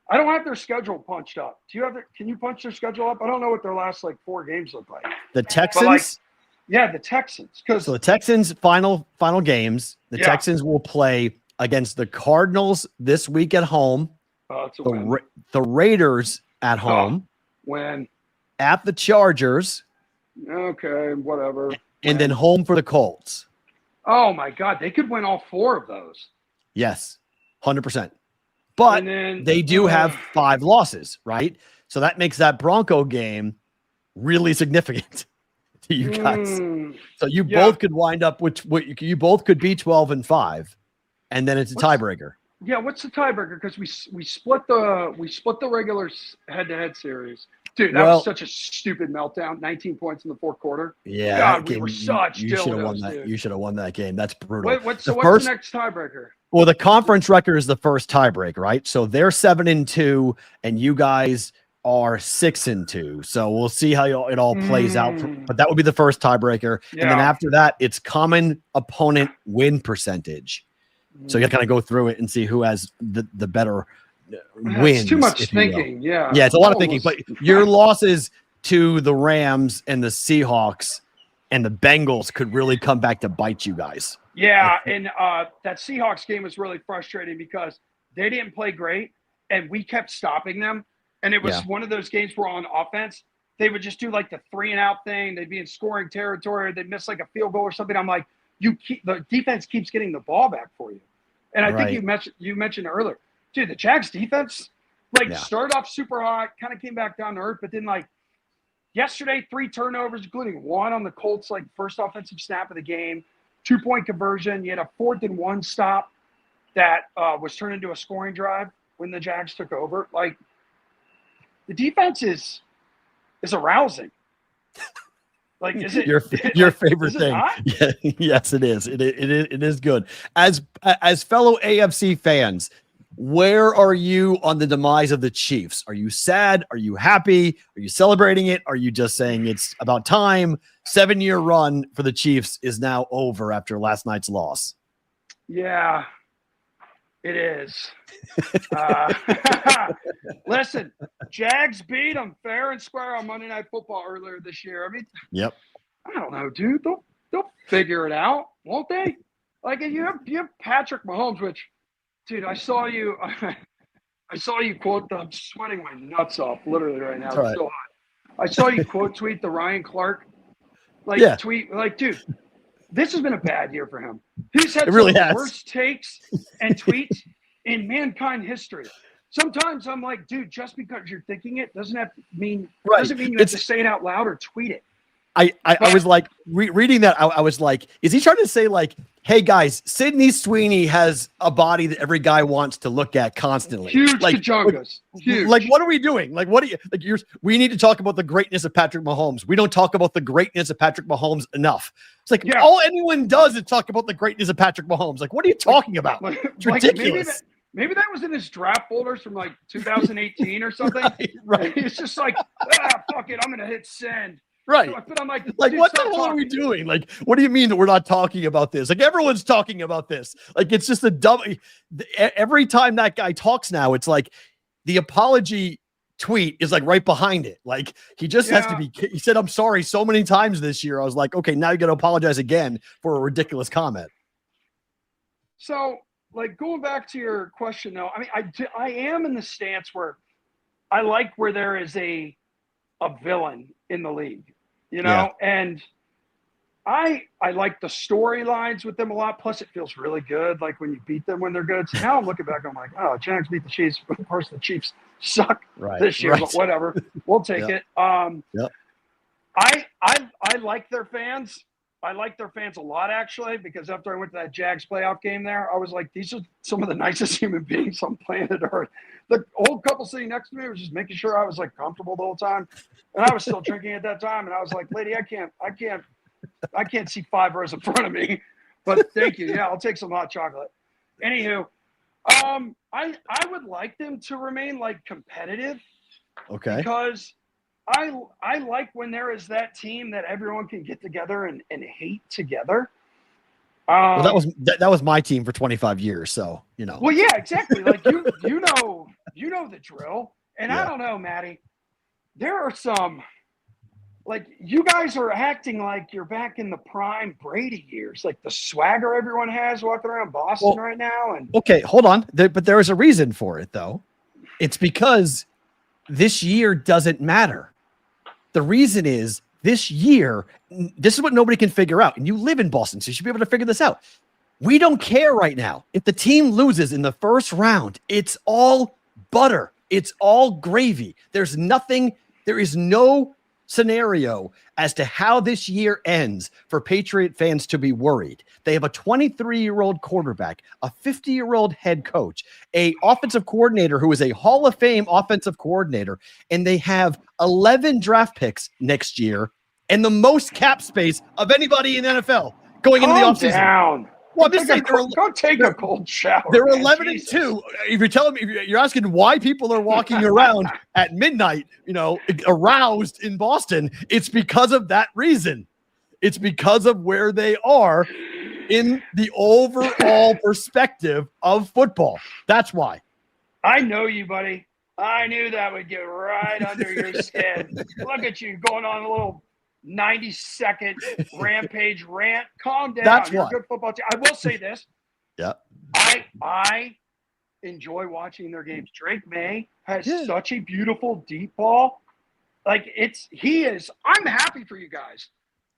I don't have their schedule punched up. Can you punch their schedule up? I don't know what their last 4 games look like. The Texans. The Texans. So the Texans final games. The Texans will play against the Cardinals this week at home. The Raiders at home. When? At the Chargers. Okay, whatever. And then home for the Colts. Oh my God, they could win all 4 of those. Yes, 100%. But they do have 5 losses, right? So that makes that Bronco game really significant to you guys. So you both could wind up you both could be 12-5, and then it's a tiebreaker. Yeah, what's the tiebreaker? Because we split the regular head-to-head series. Dude, that was such a stupid meltdown. 19 points in the 4th quarter. Yeah, God, we were such you should have won that. Dude. You should have won that game. That's brutal. What's the next tiebreaker? Well, the conference record is the first tiebreaker, right? So they're 7-2, and you guys are 6-2. So we'll see how it all plays out. But that would be the first tiebreaker, and then after that, it's common opponent win percentage. So you got to kind of go through it and see who has the better wins. It's too much thinking. Yeah, it's a lot of thinking. But your losses to the Rams and the Seahawks and the Bengals could really come back to bite you guys. Yeah, and that Seahawks game was really frustrating because they didn't play great, and we kept stopping them. And it was one of those games where on offense, they would just do like the 3-and-out thing. They'd be in scoring territory. They'd miss like a field goal or something. I'm like, the defense keeps getting the ball back for you. And I think you mentioned earlier, dude, the Jags defense started off super hot, kind of came back down to earth, but then yesterday, 3 turnovers, including 1 on the Colts first offensive snap of the game, 2-point conversion. You had a 4th-and-1 stop that was turned into a scoring drive when the Jags took over. the defense is arousing. Like, is it your like, favorite is it thing? not? Yeah, yes, it is. It is good. As fellow AFC fans, where are you on the demise of the Chiefs? Are you sad? Are you happy? Are you celebrating it? Are you just saying it's about time? 7-year run for the Chiefs is now over after last night's loss. Yeah, it is. Listen, Jags beat them fair and square on Monday Night Football earlier this year. I mean, Yep. I don't know, dude. They'll figure it out, won't they? Like, you have Patrick Mahomes, which, dude, I saw you quote. I'm sweating my nuts off literally right now. It's right. so hot. I saw you quote tweet the Ryan Clark tweet. Like, dude, this has been a bad year for him. He's had really some of has. the worst takes and tweets in mankind history. Sometimes I'm like, dude, just because you're thinking it doesn't mean you have to say it out loud or tweet it. I was like reading that. I was like, is he trying to say like, hey guys, Sydney Sweeney has a body that every guy wants to look at constantly. Huge like, Kajongas. Huge. Like, what are we doing? Like, what do you like? We need to talk about the greatness of Patrick Mahomes. We don't talk about the greatness of Patrick Mahomes enough. It's like all anyone does is talk about the greatness of Patrick Mahomes. Like, what are you talking about? It's ridiculous. Maybe that was in his draft folders from like 2018 or something. Right. It's just like, fuck it, I'm gonna hit send. Right. But I'm like, what the hell are we doing? Like, what do you mean that we're not talking about this? Like, everyone's talking about this. Like, it's just a dumb. Every time that guy talks now, it's like the apology tweet is like right behind it. Like, he just has to be. He said, "I'm sorry" so many times this year. I was like, okay, now you got to apologize again for a ridiculous comment. So, like, going back to your question, though, I mean, I am in the stance where I like where there is a villain in the league. You know, and I like the storylines with them a lot. Plus, it feels really good, like when you beat them when they're good. So now I'm looking back, I'm like, oh, Jags beat the Chiefs. Of course, the Chiefs suck this year, but whatever, we'll take it. I like their fans. I like their fans a lot, actually, because after I went to that Jags playoff game there, I was like, these are some of the nicest human beings on planet Earth. The old couple sitting next to me was just making sure I was like comfortable the whole time. And I was still drinking at that time. And I was like, lady, I can't see 5 rows in front of me, but thank you. Yeah, I'll take some hot chocolate. Anywho, I would like them to remain like competitive. Okay. Because I like when there is that team that everyone can get together and hate together. Well, that was my team for 25 years. So, you know. Well, yeah, exactly. Like you know the drill. And I don't know, Maddie, there are some, like, you guys are acting like you're back in the prime Brady years, like the swagger everyone has walking around Boston right now. And okay, hold on. But there is a reason for it, though. It's because this year doesn't matter. The reason is this year, this is what nobody can figure out. And you live in Boston, so you should be able to figure this out. We don't care right now. If the team loses in the first round, it's all butter. It's all gravy. There is no scenario as to how this year ends for Patriot fans to be worried. They have a 23-year-old quarterback, a 50-year-old head coach, a offensive coordinator who is a Hall of Fame offensive coordinator, and they have 11 draft picks next year and the most cap space of anybody in the NFL going into the offseason. Down. Well, I'm just saying, go take a cold shower. They're 11-2. If you're telling me, if you're asking why people are walking around at midnight, aroused in Boston, it's because of that reason. It's because of where they are in the overall perspective of football. That's why. I know you, buddy. I knew that would get right under your skin. Look at you going on a little 90-second rampage rant. Calm down. That's You're why. a good football team. I will say this. Yeah. I enjoy watching their games. Drake May has such a beautiful deep ball. Like, I'm happy for you guys.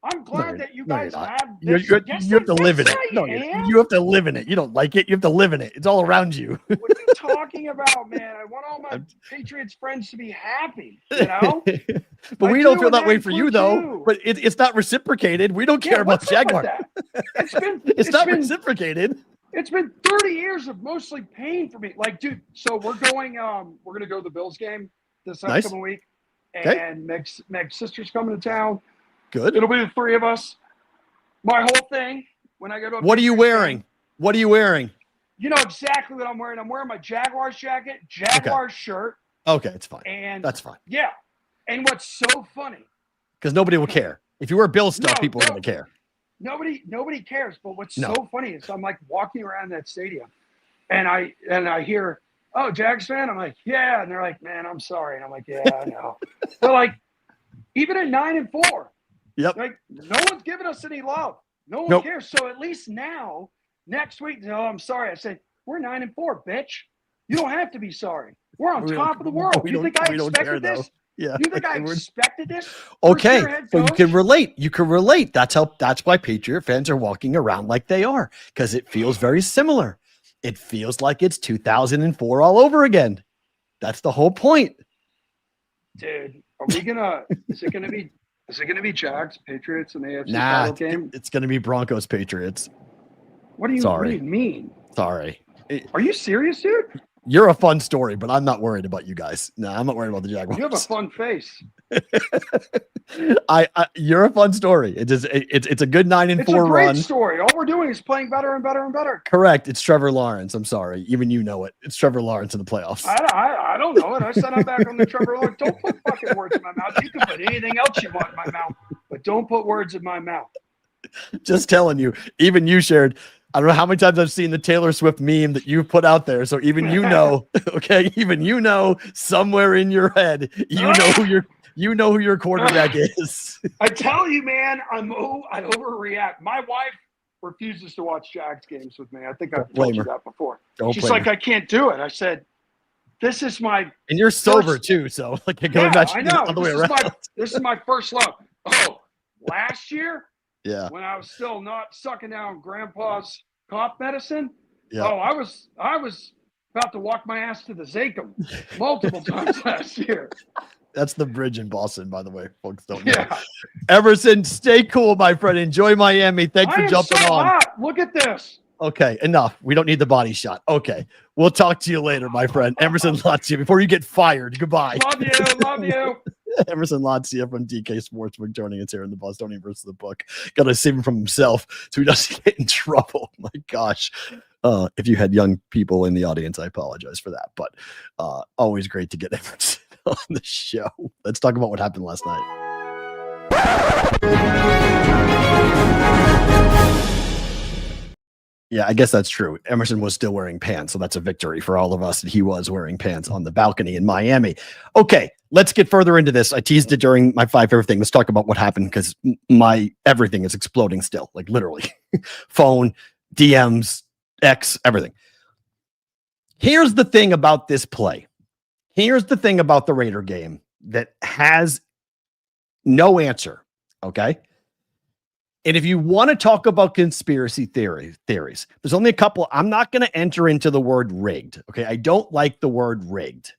I'm glad that you guys have this. You have to live in it. No, you have to live in it. You don't like it. You have to live in it. It's all around you. What are you talking about, man? I want all my Patriots friends to be happy, But we don't feel that way for you, though. But it's not reciprocated. We don't care about Jaguars. It's not reciprocated. It's been 30 years of mostly pain for me. Like, dude, so we're going to go to the Bills game this Nice. upcoming week. Okay. And Meg's sister's coming to town. Good. It'll be the three of us. My whole thing, when I go to a What are you Patriots wearing? game, What are you wearing? you know exactly what I'm wearing. I'm wearing my Jaguars jacket, Jaguars shirt. Okay, it's fine. And That's fine. yeah. And what's so funny, Because nobody will care. If you wear Bill stuff, No, people are going to care. nobody cares. But what's No. so funny is I'm like walking around that stadium and I hear, "Oh, Jags fan?" I'm like, "Yeah." And they're like, "Man, I'm sorry." And I'm like, "Yeah, I know." But like, even at 9-4, Yep. like no one's giving us any love. No one Nope. cares. So at least now, next week, "Oh, I'm sorry." I said, "We're 9-4, bitch. You don't have to be sorry. We're on top of the world. we You don't- think I we don't care, expected this? though. Yeah. You think I We're- expected this?" Okay, First-year head so you coach? can relate. You can relate. That's why Patriot fans are walking around like they are, because it feels very similar. It feels like it's 2004 all over again. That's the whole point. Dude, are we gonna? Is it gonna be Jags, Patriots, and the AFC Nah, title game? it's going to be Broncos Patriots. What do you sorry. mean? Sorry. Are you serious, dude? You're a fun story, but I'm not worried about you guys. No, I'm not worried about the Jaguars. You have a fun face. You're a fun story. It's a good 9-4 It's a great run. story. All we're doing is playing better and better and better. Correct. It's Trevor Lawrence. I'm sorry. Even you know it. It's Trevor Lawrence in the playoffs. I don't know it. I said I'm back on the Trevor Lawrence. Don't put fucking words in my mouth. You can put anything else you want in my mouth, but don't put words in my mouth. Just telling you. Even you shared. I don't know how many times I've seen the Taylor Swift meme that you put out there. So even you know, okay, even you know, somewhere in your head, you know who your quarterback is. I tell you, man, I overreact. My wife refuses to watch Jags games with me. I think I've told you that before. She's like, "I can't do it." I said, "This is my..." And you're sober too, so like I can imagine I know. all the way around. This is my first love. Oh, last year, Yeah. when I was still not sucking down Grandpa's cough medicine, Yeah. oh, I was about to walk my ass to the Zachem multiple times last year. That's the bridge in Boston, by the way. Folks don't know. Yeah. Emerson, stay cool, my friend. Enjoy Miami. Thanks for jumping on. Hot. Look at this. Okay, enough. We don't need the body shot. Okay. We'll talk to you later, my friend. Emerson Lotzia, before you get fired. Goodbye. Love you. Emerson Lotzia from DK Sportsbook joining us here in the Bostonian versus the book. Got to save him from himself so he doesn't get in trouble. My gosh. If you had young people in the audience, I apologize for that. But always great to get Emerson on the show. Let's talk about what happened last night. Yeah, I guess that's true. Emerson was still wearing pants, so that's a victory for all of us that he was wearing pants on the balcony in Miami. Okay, let's get further into this. I teased it during my 5 favorite thing. Let's talk about what happened because my everything is exploding still, like literally. Phone, DMs, X, everything. Here's the thing about this play. Here's the thing about the Raider game that has no answer, okay? And if you want to talk about conspiracy theories, there's only a couple. I'm not going to enter into the word rigged. Okay. I don't like the word rigged.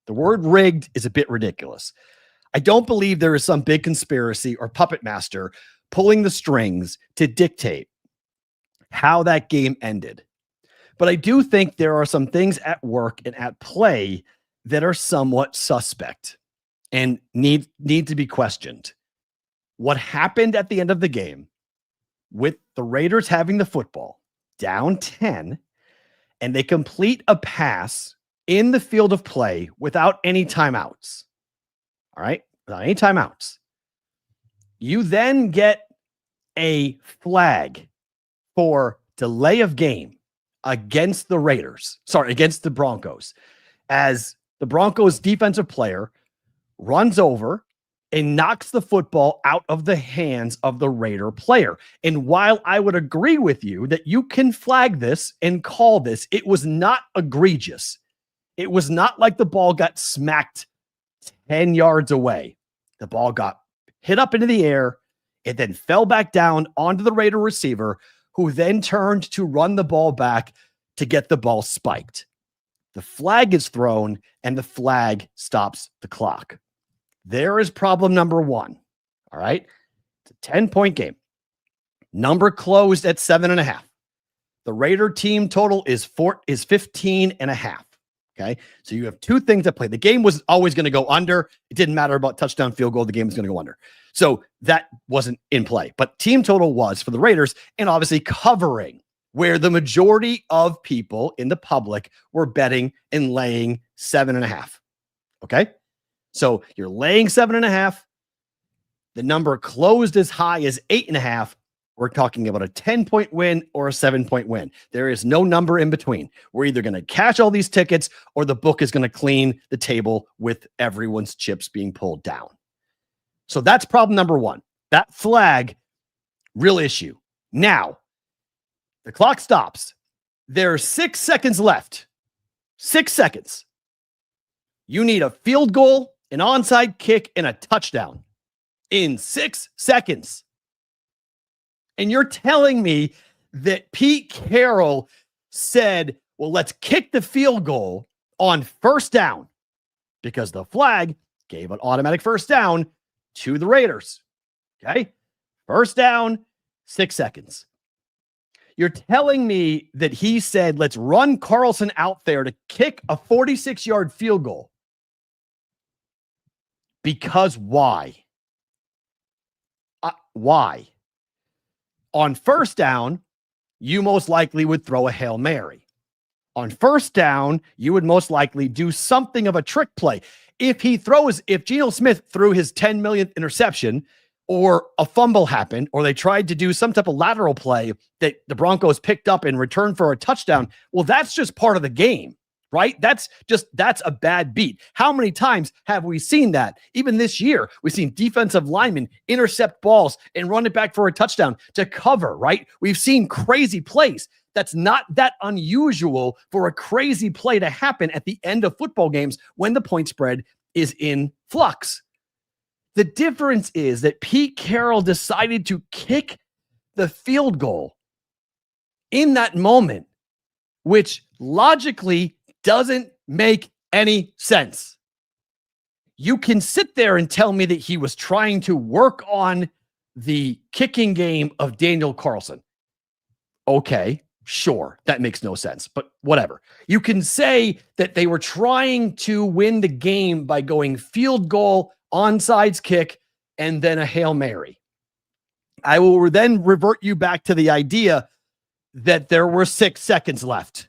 The word rigged is a bit ridiculous. I don't believe there is some big conspiracy or puppet master pulling the strings to dictate how that game ended. But I do think there are some things at work and at play that are somewhat suspect and need to be questioned. What happened at the end of the game with the Raiders having the football down 10 and they complete a pass in the field of play without any timeouts. All right. Without any timeouts. You then get a flag for delay of game against the Raiders. Sorry, against the Broncos, as the Broncos defensive player runs over and knocks the football out of the hands of the Raider player. And while I would agree with you that you can flag this and call this, it was not egregious. It was not like the ball got smacked 10 yards away. The ball got hit up into the air. It then fell back down onto the Raider receiver, who then turned to run the ball back to get the ball spiked. The flag is thrown and the flag stops the clock. There is problem number one. All right. It's a 10-point game. Number closed at 7.5. The Raider team total is 15.5. Okay. So you have two things at play. The game was always going to go under. It didn't matter about touchdown, field goal. The game was going to go under. So that wasn't in play. But team total was for the Raiders, and obviously covering where the majority of people in the public were betting and laying 7.5. Okay. So you're laying 7.5. The number closed as high as 8.5. We're talking about a 10-point win or a 7-point win. There is no number in between. We're either going to cash all these tickets or the book is going to clean the table with everyone's chips being pulled down. So that's problem number one. That flag, real issue. Now, the clock stops. There are 6 seconds left. 6 seconds. You need a field goal, an onside kick, and a touchdown in 6 seconds. And you're telling me that Pete Carroll said, well, let's kick the field goal on first down because the flag gave an automatic first down to the Raiders. Okay. First down, 6 seconds. You're telling me that he said, let's run Carlson out there to kick a 46-yard field goal. Because why? Why? On first down, you most likely would throw a Hail Mary. On first down, you would most likely do something of a trick play. If Geno Smith threw his 10 millionth interception, or a fumble happened, or they tried to do some type of lateral play that the Broncos picked up in return for a touchdown, well, that's just part of the game, right? That's a bad beat. How many times have we seen that? Even this year, we've seen defensive linemen intercept balls and run it back for a touchdown to cover, right? We've seen crazy plays. That's not that unusual for a crazy play to happen at the end of football games when the point spread is in flux. The difference is that Pete Carroll decided to kick the field goal in that moment, which logically doesn't make any sense. You can sit there and tell me that he was trying to work on the kicking game of Daniel Carlson. Okay, sure, that makes no sense, but whatever. You can say that they were trying to win the game by going field goal, onside kick, and then a Hail Mary. I will then revert you back to the idea that there were 6 seconds left.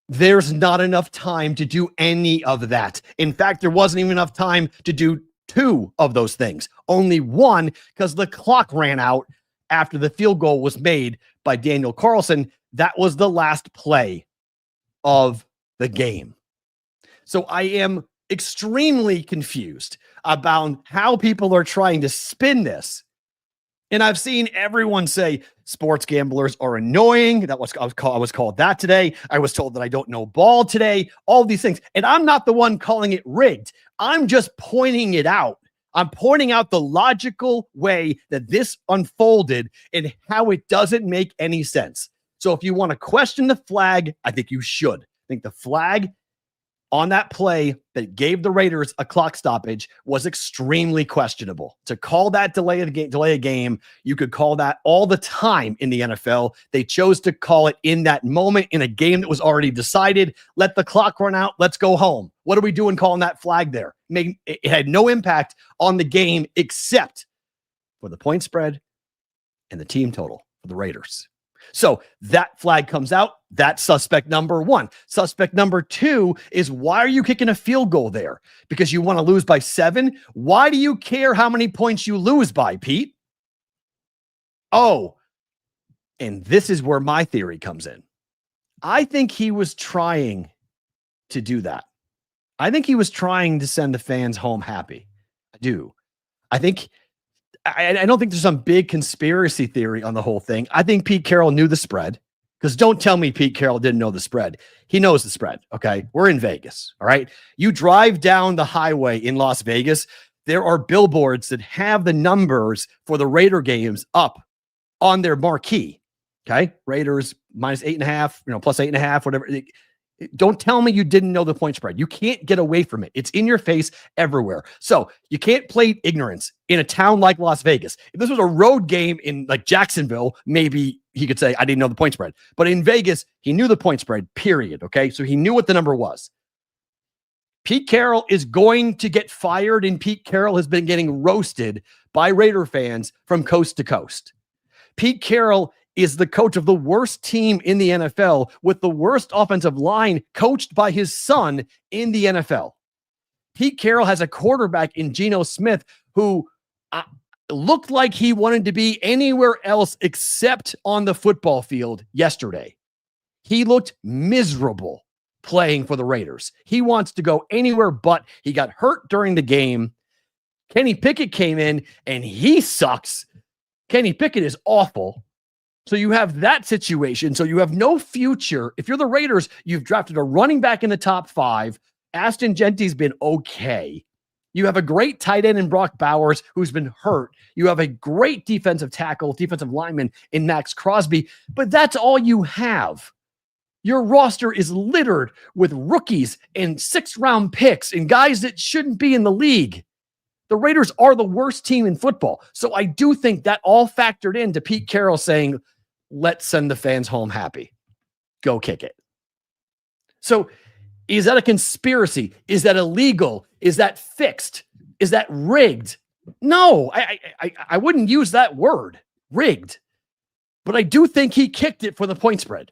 There's not enough time to do any of that. In fact, there wasn't even enough time to do 2 of those things. Only one, because the clock ran out after the field goal was made by Daniel Carlson. That was the last play of the game. So I am extremely confused about how people are trying to spin this. And I've seen everyone say sports gamblers are annoying. I was called that today. I was told that I don't know ball today. All these things. And I'm not the one calling it rigged. I'm just pointing it out. I'm pointing out the logical way that this unfolded and how it doesn't make any sense. So if you want to question the flag, I think you should. I think the flag on that play that gave the Raiders a clock stoppage was extremely questionable. To call that delay a game, you could call that all the time in the NFL. They chose to call it in that moment in a game that was already decided. Let the clock run out. Let's go home. What are we doing calling that flag there? It had no impact on the game except for the point spread and the team total for the Raiders. So that flag comes out. That's suspect number 1. Suspect number 2 is, why are you kicking a field goal there? Because you want to lose by 7? Why do you care how many points you lose by, Pete? Oh, and this is where my theory comes in. I think he was trying to do that. I think he was trying to send the fans home happy. I do. I don't think there's some big conspiracy theory on the whole thing. I think Pete Carroll knew the spread, because don't tell me Pete Carroll didn't know the spread. He knows the spread. Okay. We're in Vegas. All right. You drive down the highway in Las Vegas. There are billboards that have the numbers for the Raider games up on their marquee. Okay. Raiders -8.5, plus 8.5, whatever. Don't tell me you didn't know the point spread. You can't get away from it. It's in your face everywhere. So you can't play ignorance in a town like Las Vegas. If this was a road game in like Jacksonville, maybe he could say, I didn't know the point spread. But in Vegas, he knew the point spread, period. Okay. So he knew what the number was. Pete Carroll is going to get fired, and Pete Carroll has been getting roasted by Raider fans from coast to coast. Pete Carroll is the coach of the worst team in the NFL with the worst offensive line coached by his son in the NFL. Pete Carroll has a quarterback in Geno Smith who looked like he wanted to be anywhere else except on the football field yesterday. He looked miserable playing for the Raiders. He wants to go anywhere but. He got hurt during the game. Kenny Pickett came in and he sucks. Kenny Pickett is awful. So you have that situation. So you have no future. If you're the Raiders, you've drafted a running back in the top 5. Ashton Genty's been okay. You have a great tight end in Brock Bowers, who's been hurt. You have a great defensive tackle, defensive lineman in Max Crosby, but that's all you have. Your roster is littered with rookies and 6th-round picks and guys that shouldn't be in the league. The Raiders are the worst team in football. So I do think that all factored into Pete Carroll saying, let's send the fans home happy. Go kick it. So is that a conspiracy? Is that illegal? Is that fixed? Is that rigged? No, I wouldn't use that word, rigged. But I do think he kicked it for the point spread.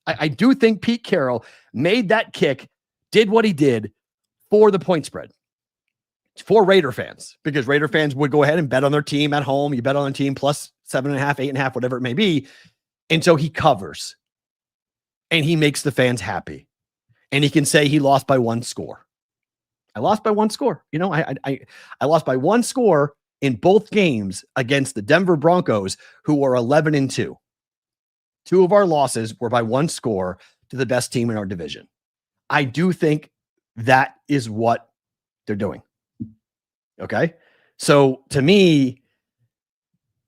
I do think Pete Carroll made that kick, did what he did for the point spread. For Raider fans, because Raider fans would go ahead and bet on their team at home. You bet on a team plus 7.5, 8.5, whatever it may be. And so he covers and he makes the fans happy. And he can say he lost by 1 score. I lost by 1 score. You know, I lost by 1 score in both games against the Denver Broncos, who are 11-2. 2 of our losses were by 1 score to the best team in our division. I do think that is what they're doing. Okay. So to me,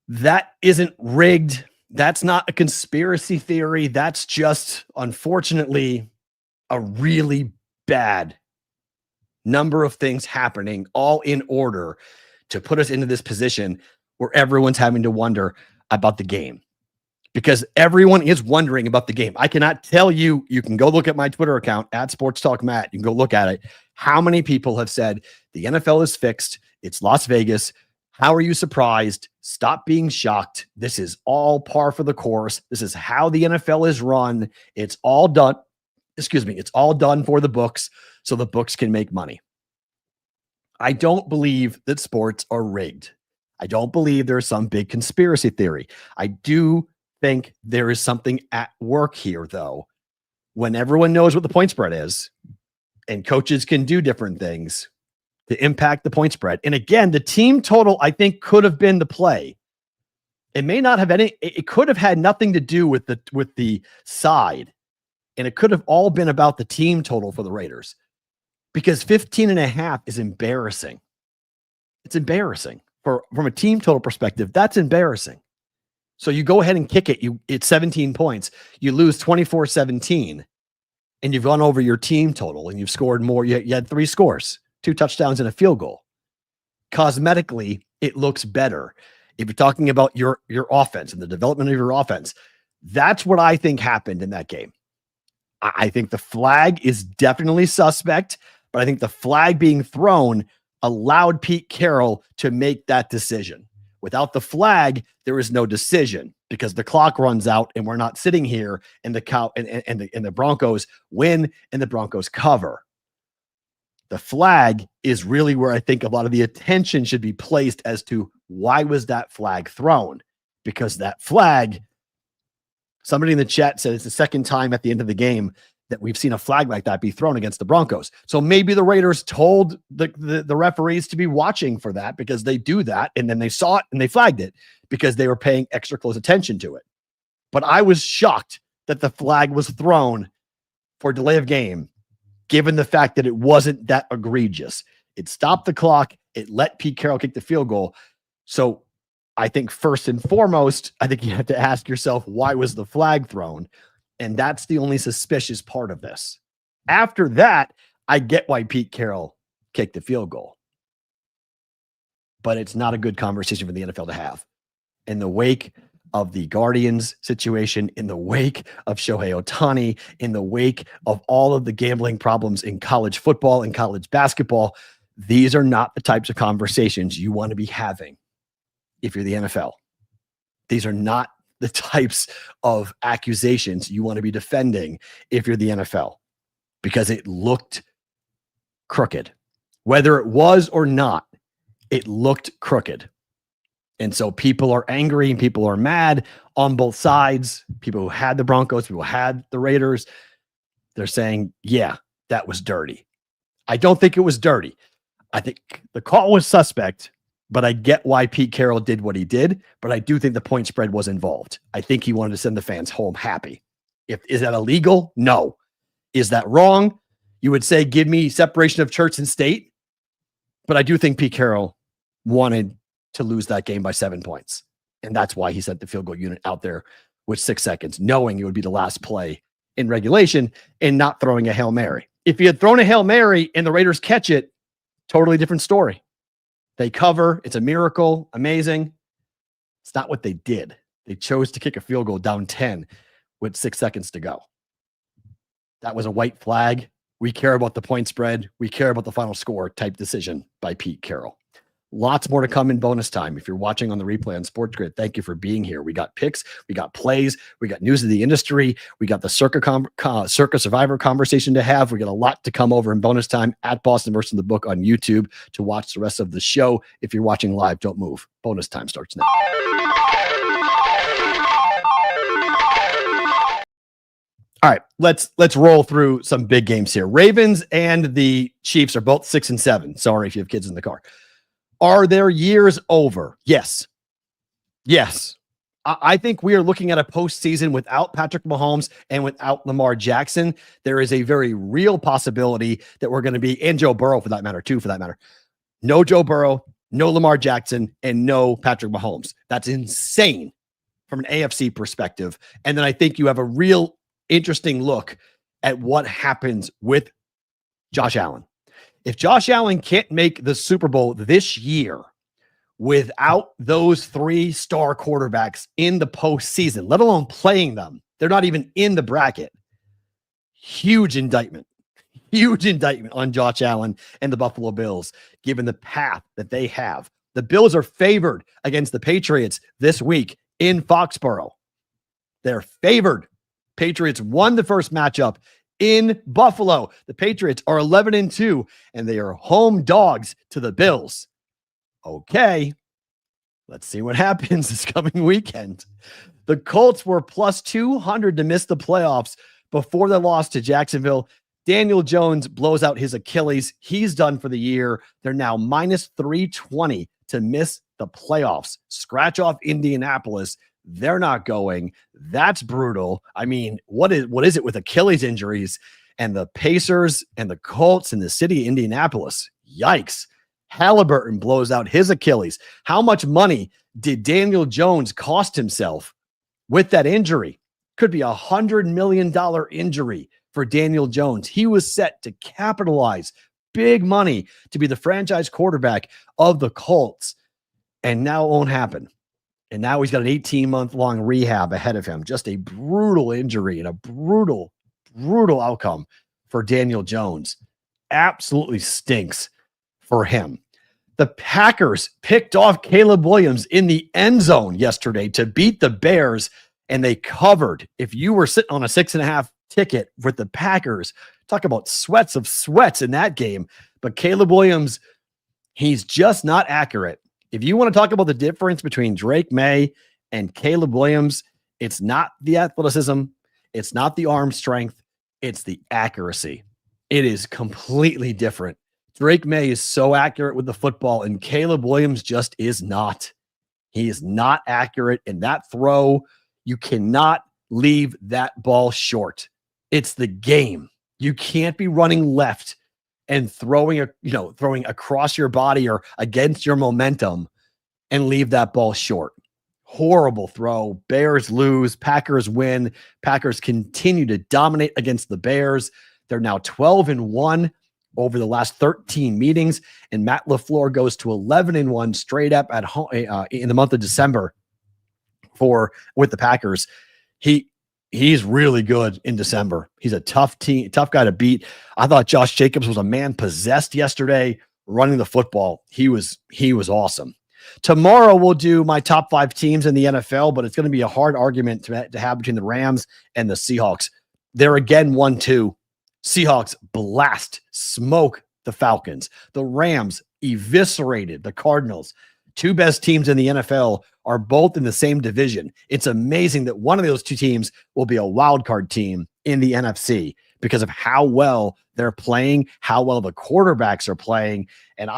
that isn't rigged. That's not a conspiracy theory. That's just, unfortunately, a really bad number of things happening all in order to put us into this position where everyone's having to wonder about the game. Because everyone is wondering about the game. I cannot tell you, you can go look at my Twitter account at Sports Talk Matt. You can go look at it. How many people have said the NFL is fixed? It's Las Vegas. How are you surprised? Stop being shocked. This is all par for the course. This is how the NFL is run. It's all done. It's all done for the books so the books can make money. I don't believe that sports are rigged. I don't believe there's some big conspiracy theory. I do think there is something at work here, though, when everyone knows what the point spread is and coaches can do different things to impact the point spread. And again, the team total, I think, could have been the play. It may not have any, it could have had nothing to do with the side. And it could have all been about the team total for the Raiders, because 15.5 is embarrassing. It's embarrassing from a team total perspective. That's embarrassing. So you go ahead and kick it. It's 17 points. You lose 24-17, and you've gone over your team total, and you've scored more. You had 3 scores, 2 touchdowns and a field goal. Cosmetically, it looks better. If you're talking about your offense and the development of your offense, that's what I think happened in that game. I think the flag is definitely suspect, but I think the flag being thrown allowed Pete Carroll to make that decision. Without the flag, there is no decision because the clock runs out and we're not sitting here and the Broncos win and the Broncos cover. The flag is really where I think a lot of the attention should be placed as to why was that flag thrown? Because that flag, somebody in the chat said it's the second time at the end of the game that we've seen a flag like that be thrown against the Broncos. So maybe the Raiders told the referees to be watching for that because they do that. And then they saw it and they flagged it because they were paying extra close attention to it. But I was shocked that the flag was thrown for delay of game, given the fact that it wasn't that egregious. It stopped the clock. It let Pete Carroll kick the field goal. So I think first and foremost, I think you have to ask yourself, why was the flag thrown? And that's the only suspicious part of this. After that, I get why Pete Carroll kicked the field goal. But it's not a good conversation for the NFL to have. In the wake of the Guardians situation, in the wake of Shohei Ohtani, in the wake of all of the gambling problems in college football and college basketball, these are not the types of conversations you want to be having if you're the NFL. These are not the types of accusations you want to be defending if you're the NFL, because it looked crooked. Whether it was or not, it looked crooked. And so people are angry and people are mad on both sides. People who had the Broncos, people who had the Raiders, they're saying, yeah, that was dirty. I don't think it was dirty. I think the call was suspect, but I get why Pete Carroll did what he did. But I do think the point spread was involved. I think he wanted to send the fans home happy. Is that illegal? No. Is that wrong? You would say, give me separation of church and state. But I do think Pete Carroll wanted to lose that game by 7 points. And that's why he sent the field goal unit out there with 6 seconds, knowing it would be the last play in regulation and not throwing a Hail Mary. If he had thrown a Hail Mary and the Raiders catch it, totally different story. They cover. It's a miracle. Amazing. It's not what they did. They chose to kick a field goal down 10 with 6 seconds to go. That was a white flag. We care about the point spread. We care about the final score type decision by Pete Carroll. Lots more to come in bonus time. If you're watching on the replay on Sports Grid, thank you for being here. We got picks, we got plays, we got news of the industry, we got the Circa Survivor conversation to have. We got a lot to come over in bonus time at Boston Emerson the Book on YouTube to watch the rest of the show. If you're watching live, don't move. Bonus time starts now. All right, let's roll through some big games here. Ravens and the Chiefs are both 6-7. Sorry if you have kids in the car. Are their years over? Yes. Yes. I think we are looking at a postseason without Patrick Mahomes and without Lamar Jackson. There is a very real possibility that we're going to be, and Joe Burrow for that matter, too, for that matter. No Joe Burrow, no Lamar Jackson, and no Patrick Mahomes. That's insane from an AFC perspective. And then I think you have a real interesting look at what happens with Josh Allen. If Josh Allen can't make the Super Bowl this year without those 3-star quarterbacks in the postseason, let alone playing them, they're not even in the bracket. Huge indictment on Josh Allen and the Buffalo Bills, given the path that they have. The Bills are favored against the Patriots this week in Foxborough. They're favored. Patriots won the first matchup in Buffalo. The Patriots are 11-2, and they are home dogs to the Bills. Okay, let's see what happens this coming weekend. The Colts were plus 200 to miss the playoffs before they lost to Jacksonville. Daniel Jones blows out his Achilles. He's done for the year. They're now minus 320 to miss the playoffs. Scratch off Indianapolis. They're not going. That's brutal. I mean, what is it with Achilles injuries and the Pacers and the Colts and the city of Indianapolis? Yikes. Halliburton blows out his Achilles. How much money did Daniel Jones cost himself with that injury? Could be $100 million injury for Daniel Jones. He was set to capitalize big money to be the franchise quarterback of the Colts, and now it won't happen. And now he's got an 18-month-long rehab ahead of him. Just a brutal injury and a brutal outcome for Daniel Jones. Absolutely stinks for him. The Packers picked off Caleb Williams in the end zone yesterday to beat the Bears, and they covered. If you were sitting on a 6.5 ticket with the Packers, talk about sweats of sweats in that game. But Caleb Williams, he's just not accurate. If you want to talk about the difference between Drake May and Caleb Williams, it's not the athleticism, it's not the arm strength, it's the accuracy. It is completely different. Drake May is so accurate with the football, and Caleb Williams just is not. He is not accurate in that throw. You cannot leave that ball short. It's the game. You can't be running left and throwing across your body or against your momentum and leave that ball short. Horrible throw. Bears lose. Packers win. Packers continue to dominate against the Bears. They're now 12-1 over the last 13 meetings, and Matt LaFleur goes to 11-1 straight up at home in the month of December with the Packers. He's really good in December. He's a tough guy to beat. I thought Josh Jacobs was a man possessed yesterday running the football. He was awesome. Tomorrow we'll do my top 5 teams in the NFL, but it's going to be a hard argument to have between the Rams and the Seahawks. They're again 1-2. Seahawks smoke the Falcons. The Rams eviscerated the Cardinals. 2 best teams in the NFL are both in the same division. It's amazing that one of those 2 teams will be a wild card team in the NFC because of how well they're playing, how well the quarterbacks are playing. And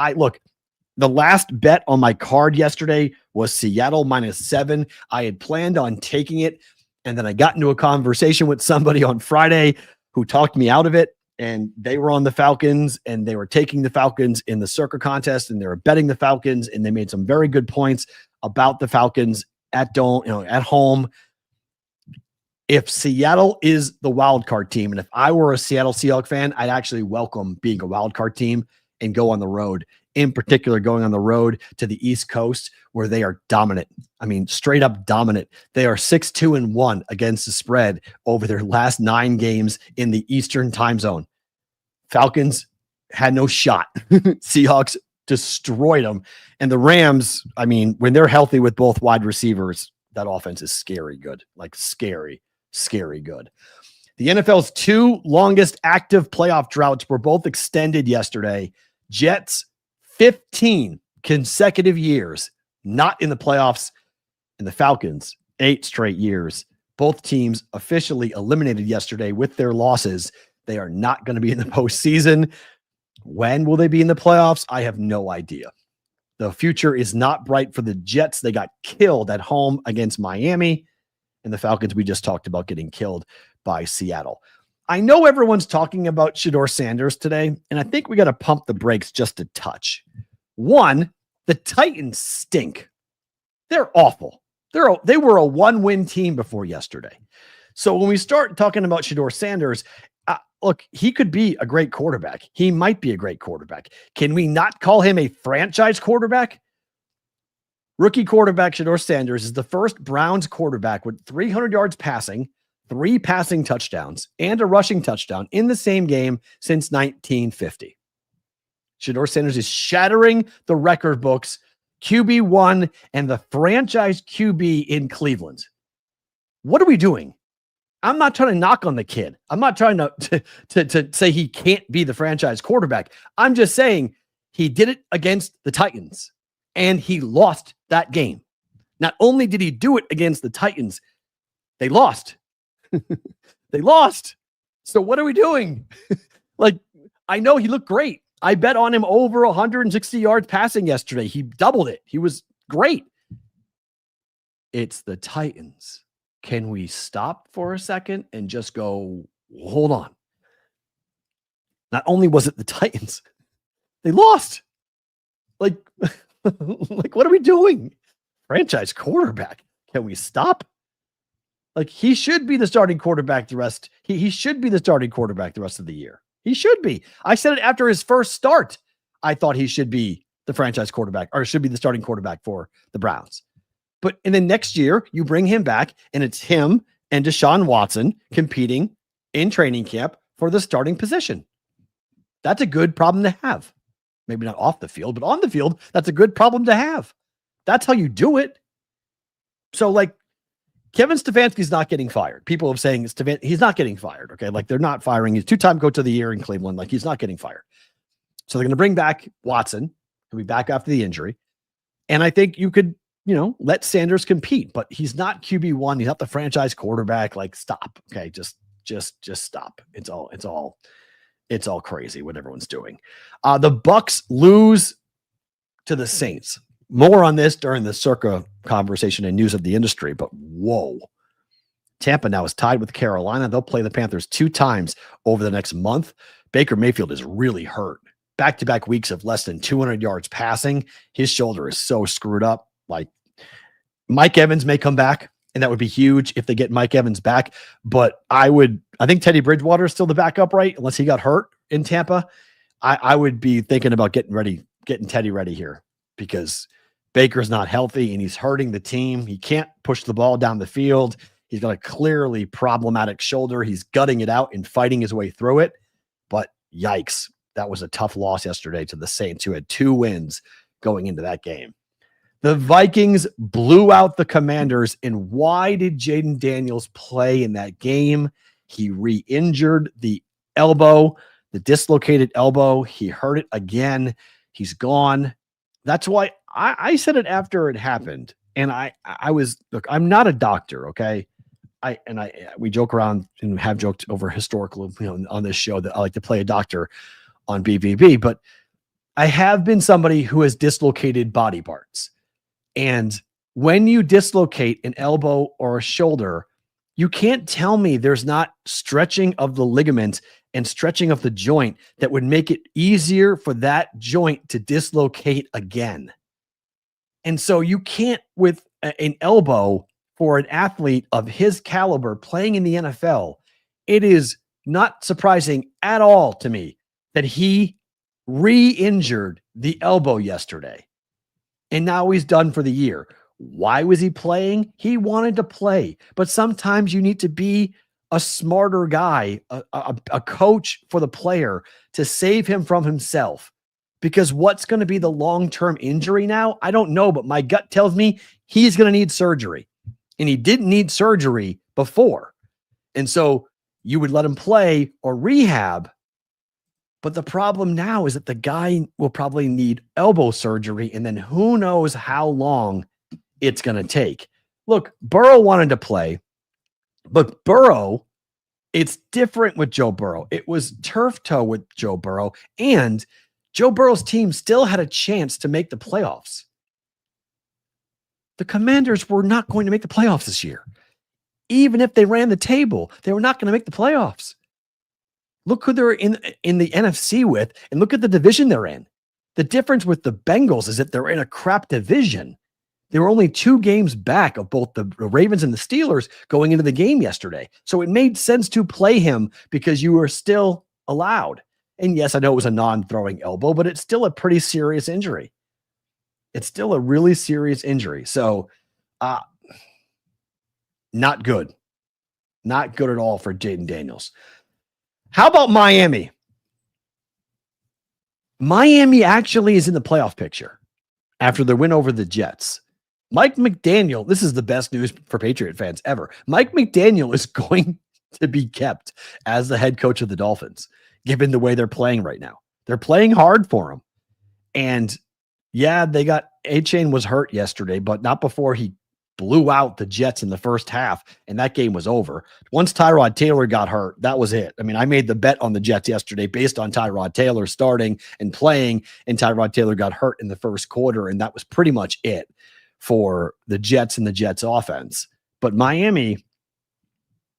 the last bet on my card yesterday was Seattle -7. I had planned on taking it, and then I got into a conversation with somebody on Friday who talked me out of it, and they were on the Falcons, and they were taking the Falcons in the Circa contest, and they were betting the Falcons, and they made some very good points about the Falcons at home. If Seattle is the wild card team, and if I were a Seattle Seahawks fan, I'd actually welcome being a wild card team and go on the road. In particular, going on the road to the East Coast where they are dominant. I mean, straight up dominant. They are 6-2-1 against the spread over their last 9 games in the Eastern time zone. Falcons had no shot. Seahawks destroyed them. And the Rams, I mean, when they're healthy with both wide receivers, that offense is scary good. Like scary good. The NFL's 2 longest active playoff droughts were both extended yesterday. Jets, 15 consecutive years not in the playoffs, and the Falcons, 8 straight years. Both teams officially eliminated yesterday with their losses. They are not going to be in the postseason. When will they be in the playoffs? I have no idea. The future is not bright for the Jets. They got killed at home against Miami, and the Falcons, we just talked about getting killed by Seattle. I know everyone's talking about Shedeur Sanders today, and I think we got to pump the brakes just a touch. One, the Titans stink. They're awful. They were a 1-win team before yesterday. So when we start talking about Shedeur Sanders, look, he could be a great quarterback. He might be a great quarterback. Can we not call him a franchise quarterback? Rookie quarterback Shedeur Sanders is the first Browns quarterback with 300 yards passing, 3 passing touchdowns, and a rushing touchdown in the same game since 1950. Shedeur Sanders is shattering the record books, QB1 and the franchise QB in Cleveland. What are we doing? I'm not trying to knock on the kid. I'm not trying to say he can't be the franchise quarterback. I'm just saying he did it against the Titans, and he lost that game. Not only did he do it against the Titans, they lost. They lost. So what are we doing? I know he looked great. I bet on him over 160 yards passing yesterday. He doubled it. He was great. It's the Titans. Can we stop for a second and just go, hold on? Not only was it the Titans, they lost. What are we doing? Franchise quarterback. Can we stop? He should be the starting quarterback the rest. He should be the starting quarterback the rest of the year. He should be. I said it after his first start. I thought he should be the franchise quarterback, or should be the starting quarterback for the Browns. But in the next year, you bring him back, and it's him and Deshaun Watson competing in training camp for the starting position. That's a good problem to have. Maybe not off the field, but on the field, that's a good problem to have. That's how you do it. So, Kevin Stefanski's not getting fired. People are saying he's not getting fired. Okay. They're not firing. He's 2-time coach of the year in Cleveland. He's not getting fired. So they're going to bring back Watson. He'll be back after the injury. And I think you could, let Sanders compete, but he's not QB1. He's not the franchise quarterback. Stop. Okay. Just stop. It's all crazy what everyone's doing. The Bucks lose to the Saints. More on this during the Circa conversation and news of the industry, but whoa. Tampa now is tied with Carolina. They'll play the Panthers 2 times over the next month. Baker Mayfield is really hurt. Back-to-back weeks of less than 200 yards passing. His shoulder is so screwed up. Mike Evans may come back. and that would be huge if they get Mike Evans back. But I think Teddy Bridgewater is still the backup, right? Unless he got hurt in Tampa. I would be thinking about getting Teddy ready here, because Baker's not healthy and he's hurting the team. He can't push the ball down the field. He's got a clearly problematic shoulder. He's gutting it out and fighting his way through it. But yikes, that was a tough loss yesterday to the Saints, who had 2 wins going into that game. The Vikings blew out the Commanders. And why did Jaden Daniels play in that game? He re-injured the elbow, the dislocated elbow. He hurt it again. He's gone. That's why I said it after it happened. And look, I'm not a doctor. Okay. We joke around and have joked over historical, on this show, that I like to play a doctor on BBB, but I have been somebody who has dislocated body parts. And when you dislocate an elbow or a shoulder, you can't tell me there's not stretching of the ligament and stretching of the joint that would make it easier for that joint to dislocate again. And so you can't, with an elbow for an athlete of his caliber playing in the NFL, it is not surprising at all to me that he re-injured the elbow yesterday. And now he's done for the year. Why was he playing? He wanted to play. But sometimes you need to be a smarter guy, a coach for the player, to save him from himself. Because what's going to be the long-term injury now? I don't know, but my gut tells me he's going to need surgery. And he didn't need surgery before. And so you would let him play or rehab. But the problem now is that the guy will probably need elbow surgery. And then who knows how long it's going to take. Look, Burrow wanted to play. But Burrow, it's different with Joe Burrow. It was turf toe with Joe Burrow. And Joe Burrow's team still had a chance to make the playoffs. The Commanders were not going to make the playoffs this year. Even if they ran the table, they were not going to make the playoffs. Look who they're in the NFC with, and look at the division they're in. The difference with the Bengals is that they're in a crap division. They were only 2 games back of both the Ravens and the Steelers going into the game yesterday. So it made sense to play him because you were still allowed. And yes, I know it was a non-throwing elbow, but it's still a pretty serious injury. It's still a really serious injury. So not good. Not good at all for Jaden Daniels. How about Miami? Miami actually is in the playoff picture after their win over the Jets. Mike McDaniel, this is the best news for Patriot fans ever. Mike McDaniel is going to be kept as the head coach of the Dolphins, given the way they're playing right now. They're playing hard for him. And yeah, A-Chain was hurt yesterday, but not before he blew out the Jets in the first half, and that game was over. Once Tyrod Taylor got hurt, that was it. I mean, I made the bet on the Jets yesterday based on Tyrod Taylor starting and playing, and Tyrod Taylor got hurt in the first quarter, and that was pretty much it for the Jets and the Jets offense. But Miami,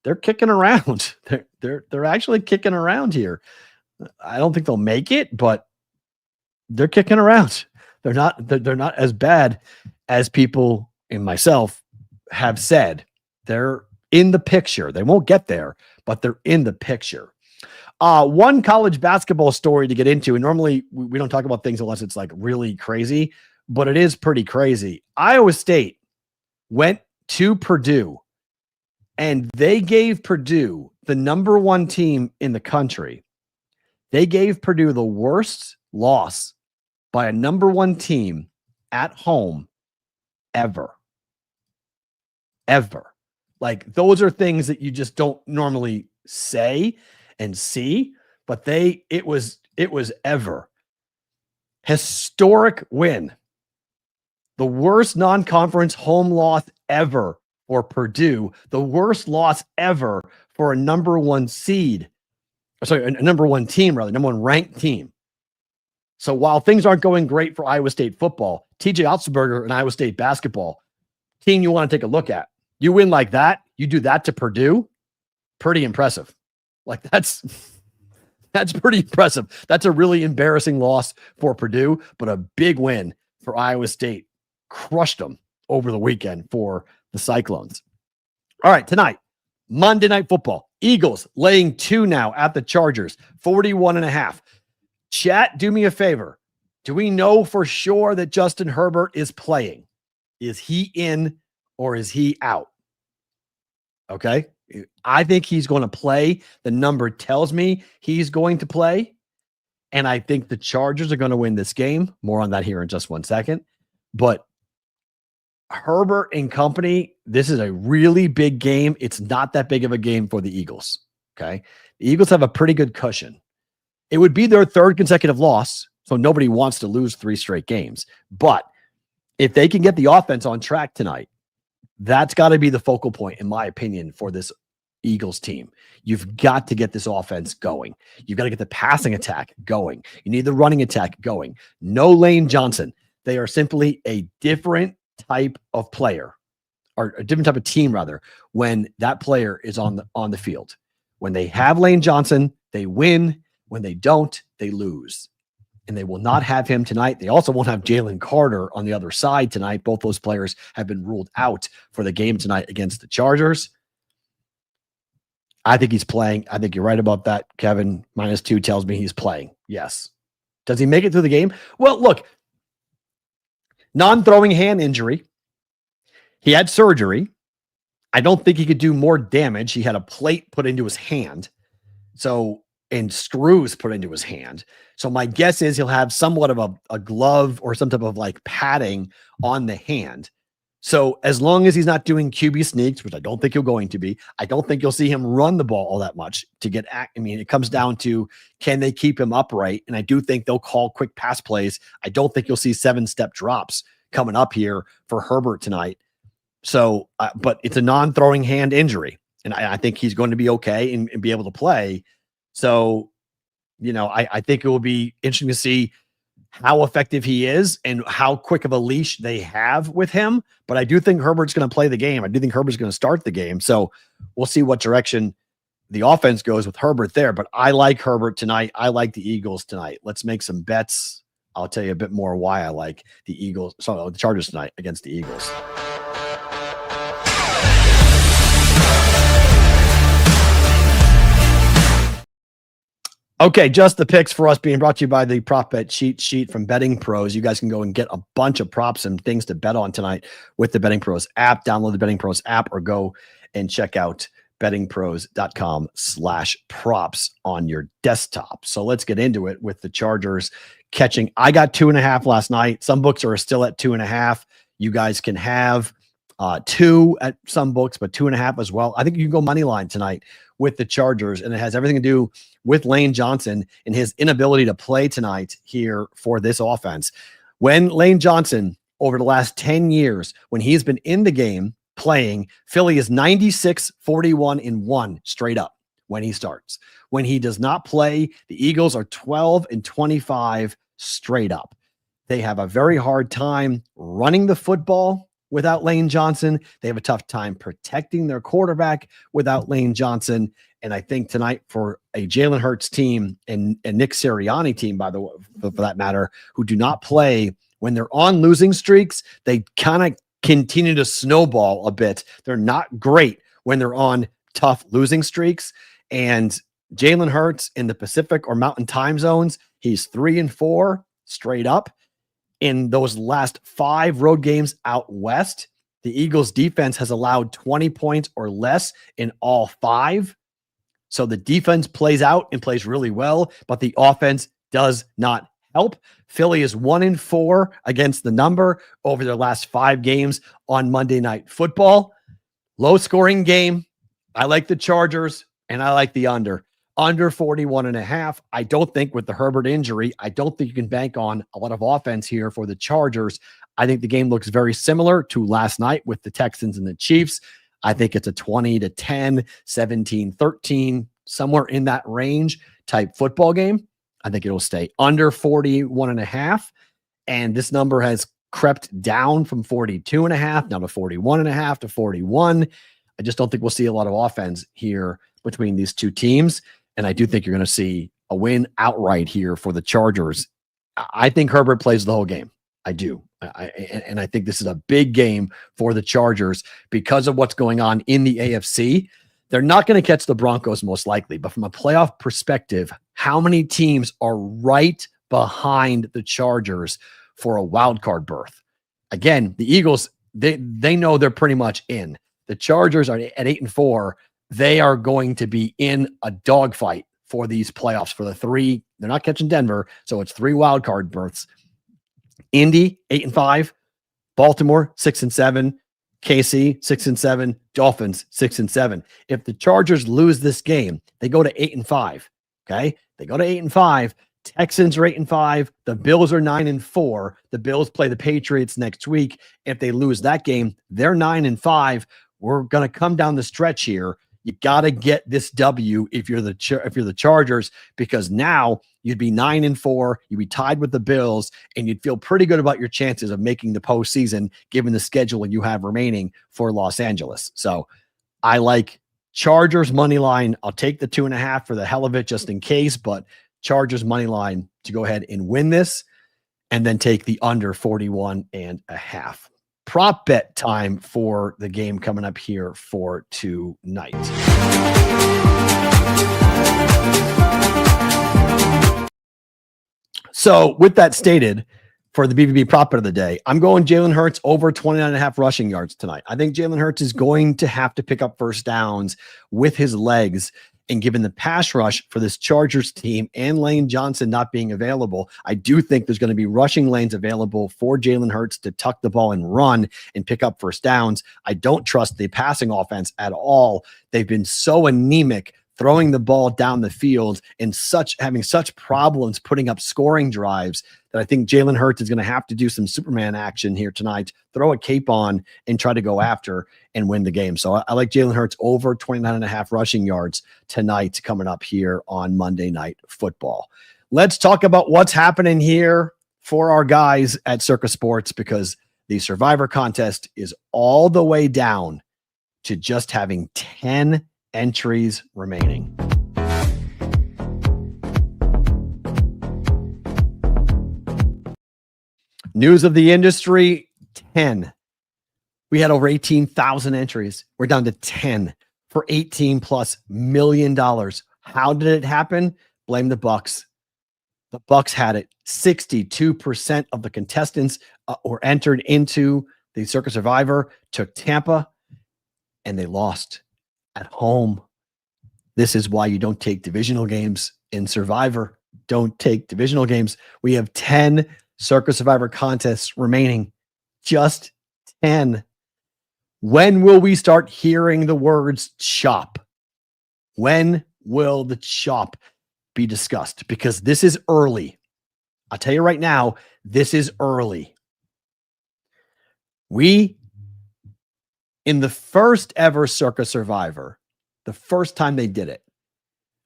they're kicking around. They're actually kicking around here. I don't think they'll make it, but they're kicking around. They're not as bad as people and myself have said. They're in the picture. They won't get there, but they're in the picture. One college basketball story to get into, and normally we don't talk about things unless it's like really crazy, but it is pretty crazy. Iowa State went to Purdue, and they gave Purdue, the number 1 team in the country, they gave Purdue the worst loss by a number 1 team at home ever. Like, those are things that you just don't normally say and see, but it was ever. Historic win. The worst non-conference home loss ever for Purdue. The worst loss ever for a number 1 seed. Sorry, a number 1 team, rather, number 1 ranked team. So while things aren't going great for Iowa State football, TJ Otzelberger and Iowa State basketball, team you want to take a look at. You win like that, you do that to Purdue, pretty impressive. Like, that's pretty impressive. That's a really embarrassing loss for Purdue, but a big win for Iowa State. Crushed them over the weekend for the Cyclones. All right, tonight, Monday Night Football. Eagles laying 2 now at the Chargers, 41.5. Chat, do me a favor. Do we know for sure that Justin Herbert is playing? Is he in or is he out? Okay. I think he's going to play. The number tells me he's going to play. And I think the Chargers are going to win this game. More on that here in just 1 second. But Herbert and company, this is a really big game. It's not that big of a game for the Eagles. Okay. The Eagles have a pretty good cushion. It would be their 3rd consecutive loss. So nobody wants to lose 3 straight games. But if they can get the offense on track tonight, that's got to be the focal point, in my opinion, for this Eagles team. You've got to get this offense going. You've got to get the passing attack going. You need the running attack going. No Lane Johnson. They are simply a different type of player, or a different type of team, rather, when that player is on the field. When they have Lane Johnson, they win. When they don't, they lose. And they will not have him tonight. They also won't have Jalen Carter on the other side tonight. Both those players have been ruled out for the game tonight against the Chargers. I think he's playing. I think you're right about that, Kevin. -2 tells me he's playing. Yes. Does he make it through the game? Well, look, non-throwing hand injury. He had surgery. I don't think he could do more damage. He had a plate put into his hand. And screws put into his hand. So my guess is he'll have somewhat of a glove or some type of like padding on the hand. So as long as he's not doing QB sneaks, which I don't think he'll going to be, I don't think you'll see him run the ball all that much to get I mean, it comes down to, can they keep him upright? And I do think they'll call quick pass plays. I don't think you'll see 7-step drops coming up here for Herbert tonight. So, but it's a non-throwing hand injury. And I think he's going to be okay and be able to play. So, I think it will be interesting to see how effective he is and how quick of a leash they have with him. But I do think Herbert's going to play the game. I do think Herbert's going to start the game. So we'll see what direction the offense goes with Herbert there. But I like Herbert tonight. I like the Eagles tonight. Let's make some bets. I'll tell you a bit more why I like the Chargers tonight against the Eagles. Okay, just the picks for us being brought to you by the prop bet cheat sheet from Betting Pros. You guys can go and get a bunch of props and things to bet on tonight with the Betting Pros app. Download the Betting Pros app or go and check out bettingpros.com/props on your desktop. So let's get into it with the Chargers catching. I got 2.5 last night. Some books are still at 2.5. You guys can have 2 at some books, but 2.5 as well. I think you can go money line tonight with the Chargers, and it has everything to do with Lane Johnson and his inability to play tonight here for this offense. When Lane Johnson, over the last 10 years, when he's been in the game playing, Philly is 96-41-1 straight up when he starts. When he does not play, the Eagles are 12-25 straight up. They have a very hard time running the football without Lane Johnson. They have a tough time protecting their quarterback without Lane Johnson. And I think tonight for a Jalen Hurts team and Nick Sirianni team, by the way, for that matter, who do not play when they're on losing streaks, they kind of continue to snowball a bit. They're not great when they're on tough losing streaks. And Jalen Hurts in the Pacific or Mountain time zones, he's 3-4 straight up. In those last 5 road games out west, the Eagles defense has allowed 20 points or less in all 5. So the defense plays out and plays really well, but the offense does not help. Philly is 1-4 against the number over their last 5 games on Monday Night Football. Low scoring game. I like the Chargers and I like the under 41.5. I don't think with the Herbert injury, I don't think you can bank on a lot of offense here for the Chargers. I think the game looks very similar to last night with the Texans and the Chiefs. I think it's a 20-10, 17-13, somewhere in that range type football game. I think it'll stay under 41.5. And this number has crept down from 42.5 down to 41.5 to 41. I just don't think we'll see a lot of offense here between these two teams. And I do think you're going to see a win outright here for the Chargers. I think Herbert plays the whole game. I do. And I think this is a big game for the Chargers because of what's going on in the AFC. They're not going to catch the Broncos most likely, but from a playoff perspective, how many teams are right behind the Chargers for a wild card berth? Again, the Eagles, they know they're pretty much in. The Chargers are at 8-4. They are going to be in a dogfight for these playoffs for the three. They're not catching Denver, so it's 3 wild card berths. Indy 8-5, Baltimore 6-7, KC 6-7, Dolphins 6-7. If the Chargers lose this game, they go to 8-5. Okay, they go to 8-5. Texans are 8-5. The Bills are 9-4. The Bills play the Patriots next week. If they lose that game, they're 9-5. We're going to come down the stretch here. You got to get this W if you're the Chargers, because now you'd be 9-4, you'd be tied with the Bills, and you'd feel pretty good about your chances of making the postseason given the schedule you have remaining for Los Angeles. So I like Chargers money line. I'll take the 2.5 for the hell of it just in case, but Chargers money line to go ahead and win this, and then take the under 41.5. Prop bet time for the game coming up here for tonight. So with that stated, for the BBB prop bet of the day, I'm going Jalen Hurts over 29.5 rushing yards tonight. I think Jalen Hurts is going to have to pick up first downs with his legs. And given the pass rush for this Chargers team and Lane Johnson not being available, I do think there's going to be rushing lanes available for Jalen Hurts to tuck the ball and run and pick up first downs. I don't trust the passing offense at all. They've been so anemic throwing the ball down the field and having such problems putting up scoring drives that I think Jalen Hurts is going to have to do some Superman action here tonight, throw a cape on and try to go after and win the game. So I like Jalen Hurts over 29.5 rushing yards tonight coming up here on Monday Night Football. Let's talk about what's happening here for our guys at Circa Sports, because the Survivor contest is all the way down to just having 10 entries remaining. News of the industry, 10. We had over 18,000 entries. We're down to 10 for $18+ million. How did it happen? Blame the Bucks. The Bucks had it. 62% of the contestants were entered into the Circa Survivor, took Tampa, and they lost at home. This is why you don't take divisional games in Survivor. Don't take divisional games. We have 10 Circa Survivor contests remaining. Just 10. When will we start hearing the words chop? When will the chop be discussed? Because this is early. I'll tell you right now, this is early. We, in the first ever Circa Survivor, the first time they did it,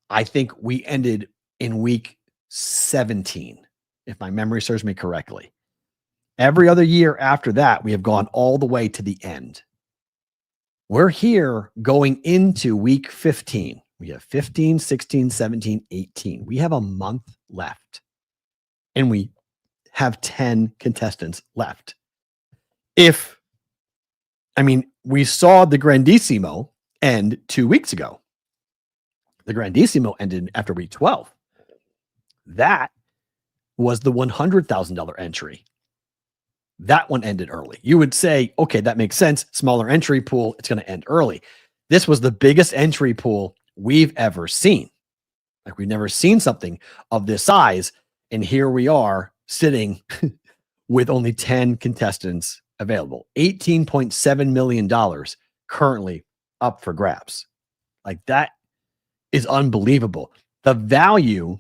I think we ended in week 17, if my memory serves me correctly. Every other year after that, we have gone all the way to the end. We're here going into week 15. We have 15, 16, 17, 18. We have a month left, and we have 10 contestants left. We saw the Grandissimo end 2 weeks ago. The Grandissimo ended after week 12. That was the $100,000 entry. That one ended early. You would say, okay, that makes sense. Smaller entry pool, it's going to end early. This was the biggest entry pool we've ever seen. Like, we've never seen something of this size. And here we are sitting with only 10 contestants available. $18.7 million currently up for grabs. Like, that is unbelievable. The value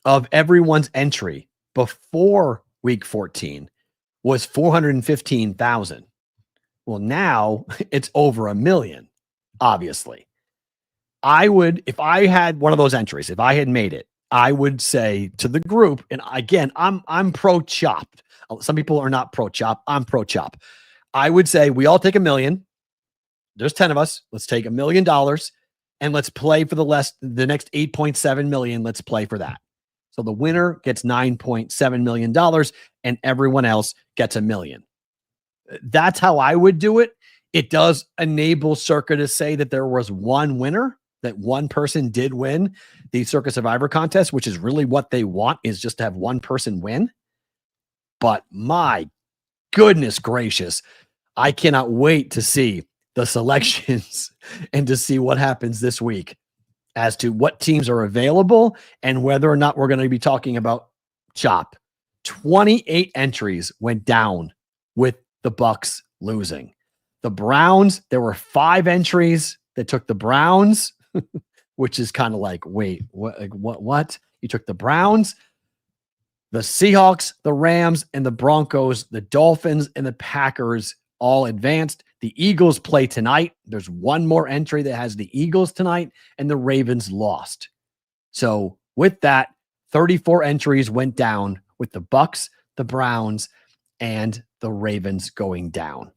of everyone's entry before week 14 was $415,000. Well, now it's over $1 million, obviously. I would, if I had one of those entries, if I had made it, I would say to the group, and again, I'm pro chopped. Some people are not pro chop. I'm pro chop. I would say we all take $1 million. There's 10 of us. Let's take $1 million and let's play for the next 8.7 million. Let's play for that. So the winner gets $9.7 million. and everyone else gets $1 million. That's how I would do it. It does enable Circa to say that there was one winner, that one person did win the Circa Survivor contest, which is really what they want, is just to have one person win. But my goodness gracious, I cannot wait to see the selections and to see what happens this week as to what teams are available and whether or not we're going to be talking about chop. 28 entries went down with the Bucks losing. The Browns, there were 5 entries that took the Browns, which is kind of like, wait, what? You took the Browns, the Seahawks, the Rams, and the Broncos, the Dolphins, and the Packers all advanced. The Eagles play tonight. There's one more entry that has the Eagles tonight, and the Ravens lost. So with that, 34 entries went down with the Bucks, the Browns, and the Ravens going down.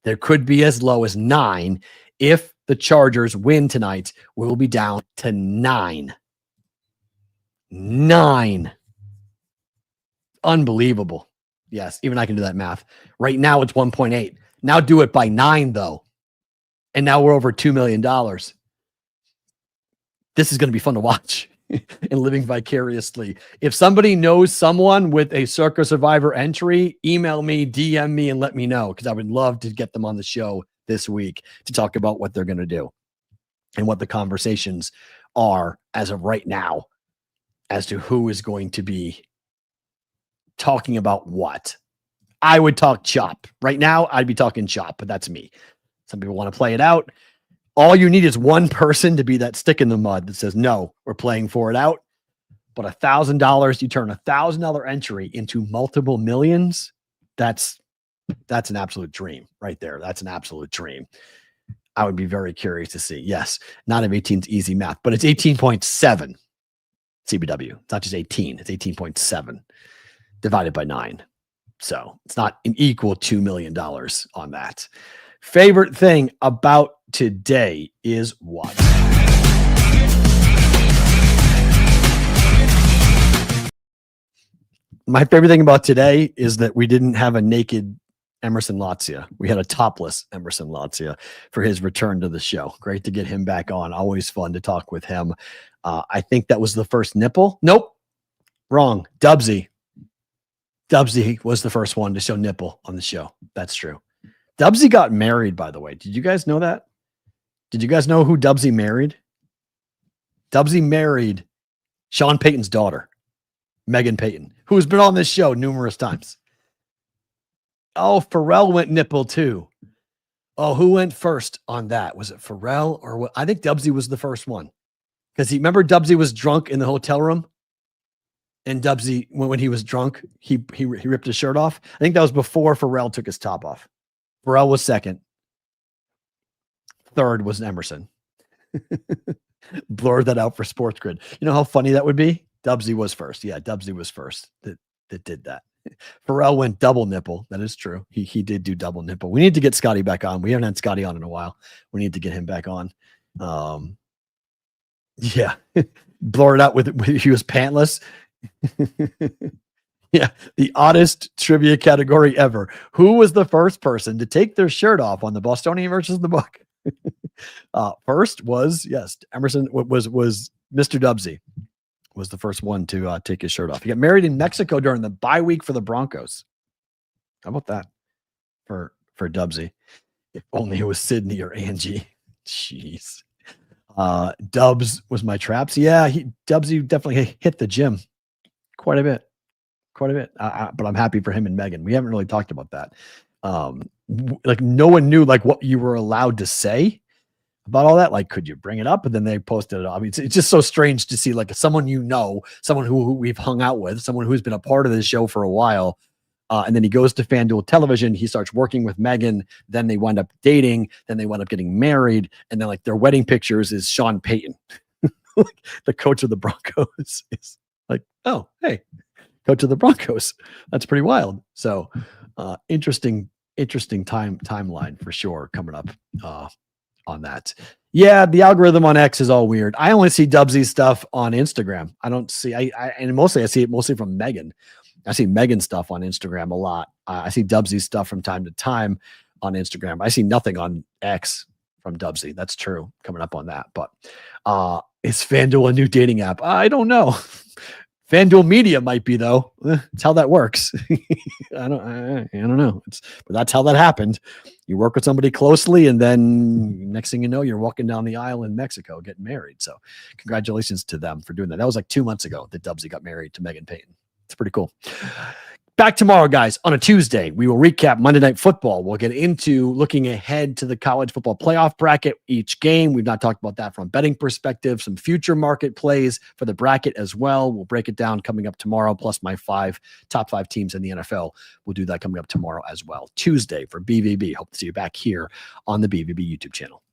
There could be as low as 9. If the Chargers win tonight, we will be down to 9. 9. Unbelievable. Yes, even I can do that math. Right now it's 1.8. Now do it by 9, though. And now we're over $2 million. This is going to be fun to watch and living vicariously. If somebody knows someone with a Circa Survivor entry, email me, DM me, and let me know, because I would love to get them on the show this week to talk about what they're going to do and what the conversations are as of right now as to who is going to be talking about what. I would talk chop. Right now, I'd be talking chop, but that's me. Some people want to play it out. All you need is one person to be that stick in the mud that says, no, we're playing for it out. But $1,000, you turn $1,000 entry into multiple millions. That's an absolute dream right there. That's an absolute dream. I would be very curious to see. Yes, not of 18's easy math, but it's 18.7 CBW. It's not just 18. It's 18.7 divided by 9. So it's not an equal $2 million on that. Favorite thing about today is what? My favorite thing about today is that we didn't have a naked Emerson Lotzia. We had a topless Emerson Lotzia for his return to the show. Great to get him back on. Always fun to talk with him. I think that was the first nipple. Nope. Wrong. Dubsy. Dubsy was the first one to show nipple on the show. That's true. Dubsy got married, by the way. Did you guys know that? Did you guys know who Dubsy married? Dubsy married Sean Payton's daughter, Megan Payton, who has been on this show numerous times. Oh, Pharrell went nipple too. Oh, who went first on that? Was it Pharrell or what? I think Dubsy was the first one. Because remember Dubsy was drunk in the hotel room? And Dubsy, when he was drunk, he ripped his shirt off. I think that was before Pharrell took his top off. Pharrell was second. Third was Emerson. Blur that out for Sports Grid. You know how funny that would be? Dubsy was first. Yeah, Dubsy was first that did that. Pharrell went double nipple. That is true. He did do double nipple. We need to get Scotty back on. We haven't had Scotty on in a while. We need to get him back on. Yeah. Blur it out with he was pantless. Yeah, the oddest trivia category ever. Who was the first person to take their shirt off on the Bostonian versus the Buck? First was, yes, Emerson was Mr. Dubsy was the first one to take his shirt off. He got married in Mexico during the bye week for the Broncos. How about that for Dubsy? If only it was Sydney or Angie. Jeez. Dubs was my traps. Yeah, Dubsy definitely hit the gym quite a bit. But I'm happy for him and Megan. We haven't really talked about that. Like no one knew like what you were allowed to say about all that. Like, could you bring it up? And then they posted it. I mean, it's just so strange to see like someone, someone who we've hung out with, someone who's been a part of this show for a while. And then he goes to FanDuel Television. He starts working with Megan. Then they wind up dating. Then they wind up getting married. And then like their wedding pictures is Sean Payton, the coach of the Broncos. Is like, oh, hey, coach of the Broncos. That's pretty wild. So interesting timeline for sure coming up on that. Yeah, the algorithm on X is all weird. I only see Dubsy's stuff on Instagram. I don't see and mostly I see it mostly from Megan. I see Megan's stuff on Instagram a lot. I see Dubsy's stuff from time to time on Instagram. I see nothing on X from Dubsy. That's true. Coming up on that. But is FanDuel a new dating app? I don't know. FanDuel Media might be, though. That's how that works. I don't know. But that's how that happened. You work with somebody closely, and then next thing you know, you're walking down the aisle in Mexico getting married. So congratulations to them for doing that. That was like 2 months ago that Dubsy got married to Megan Payton. It's pretty cool. Back tomorrow, guys, on a Tuesday. We will recap Monday Night Football. We'll get into looking ahead to the college football playoff bracket, each game. We've not talked about that from a betting perspective, some future market plays for the bracket as well. We'll break it down coming up tomorrow, plus my top five teams in the NFL. We'll do that coming up tomorrow as well. Tuesday for BVB. Hope to see you back here on the BVB YouTube channel.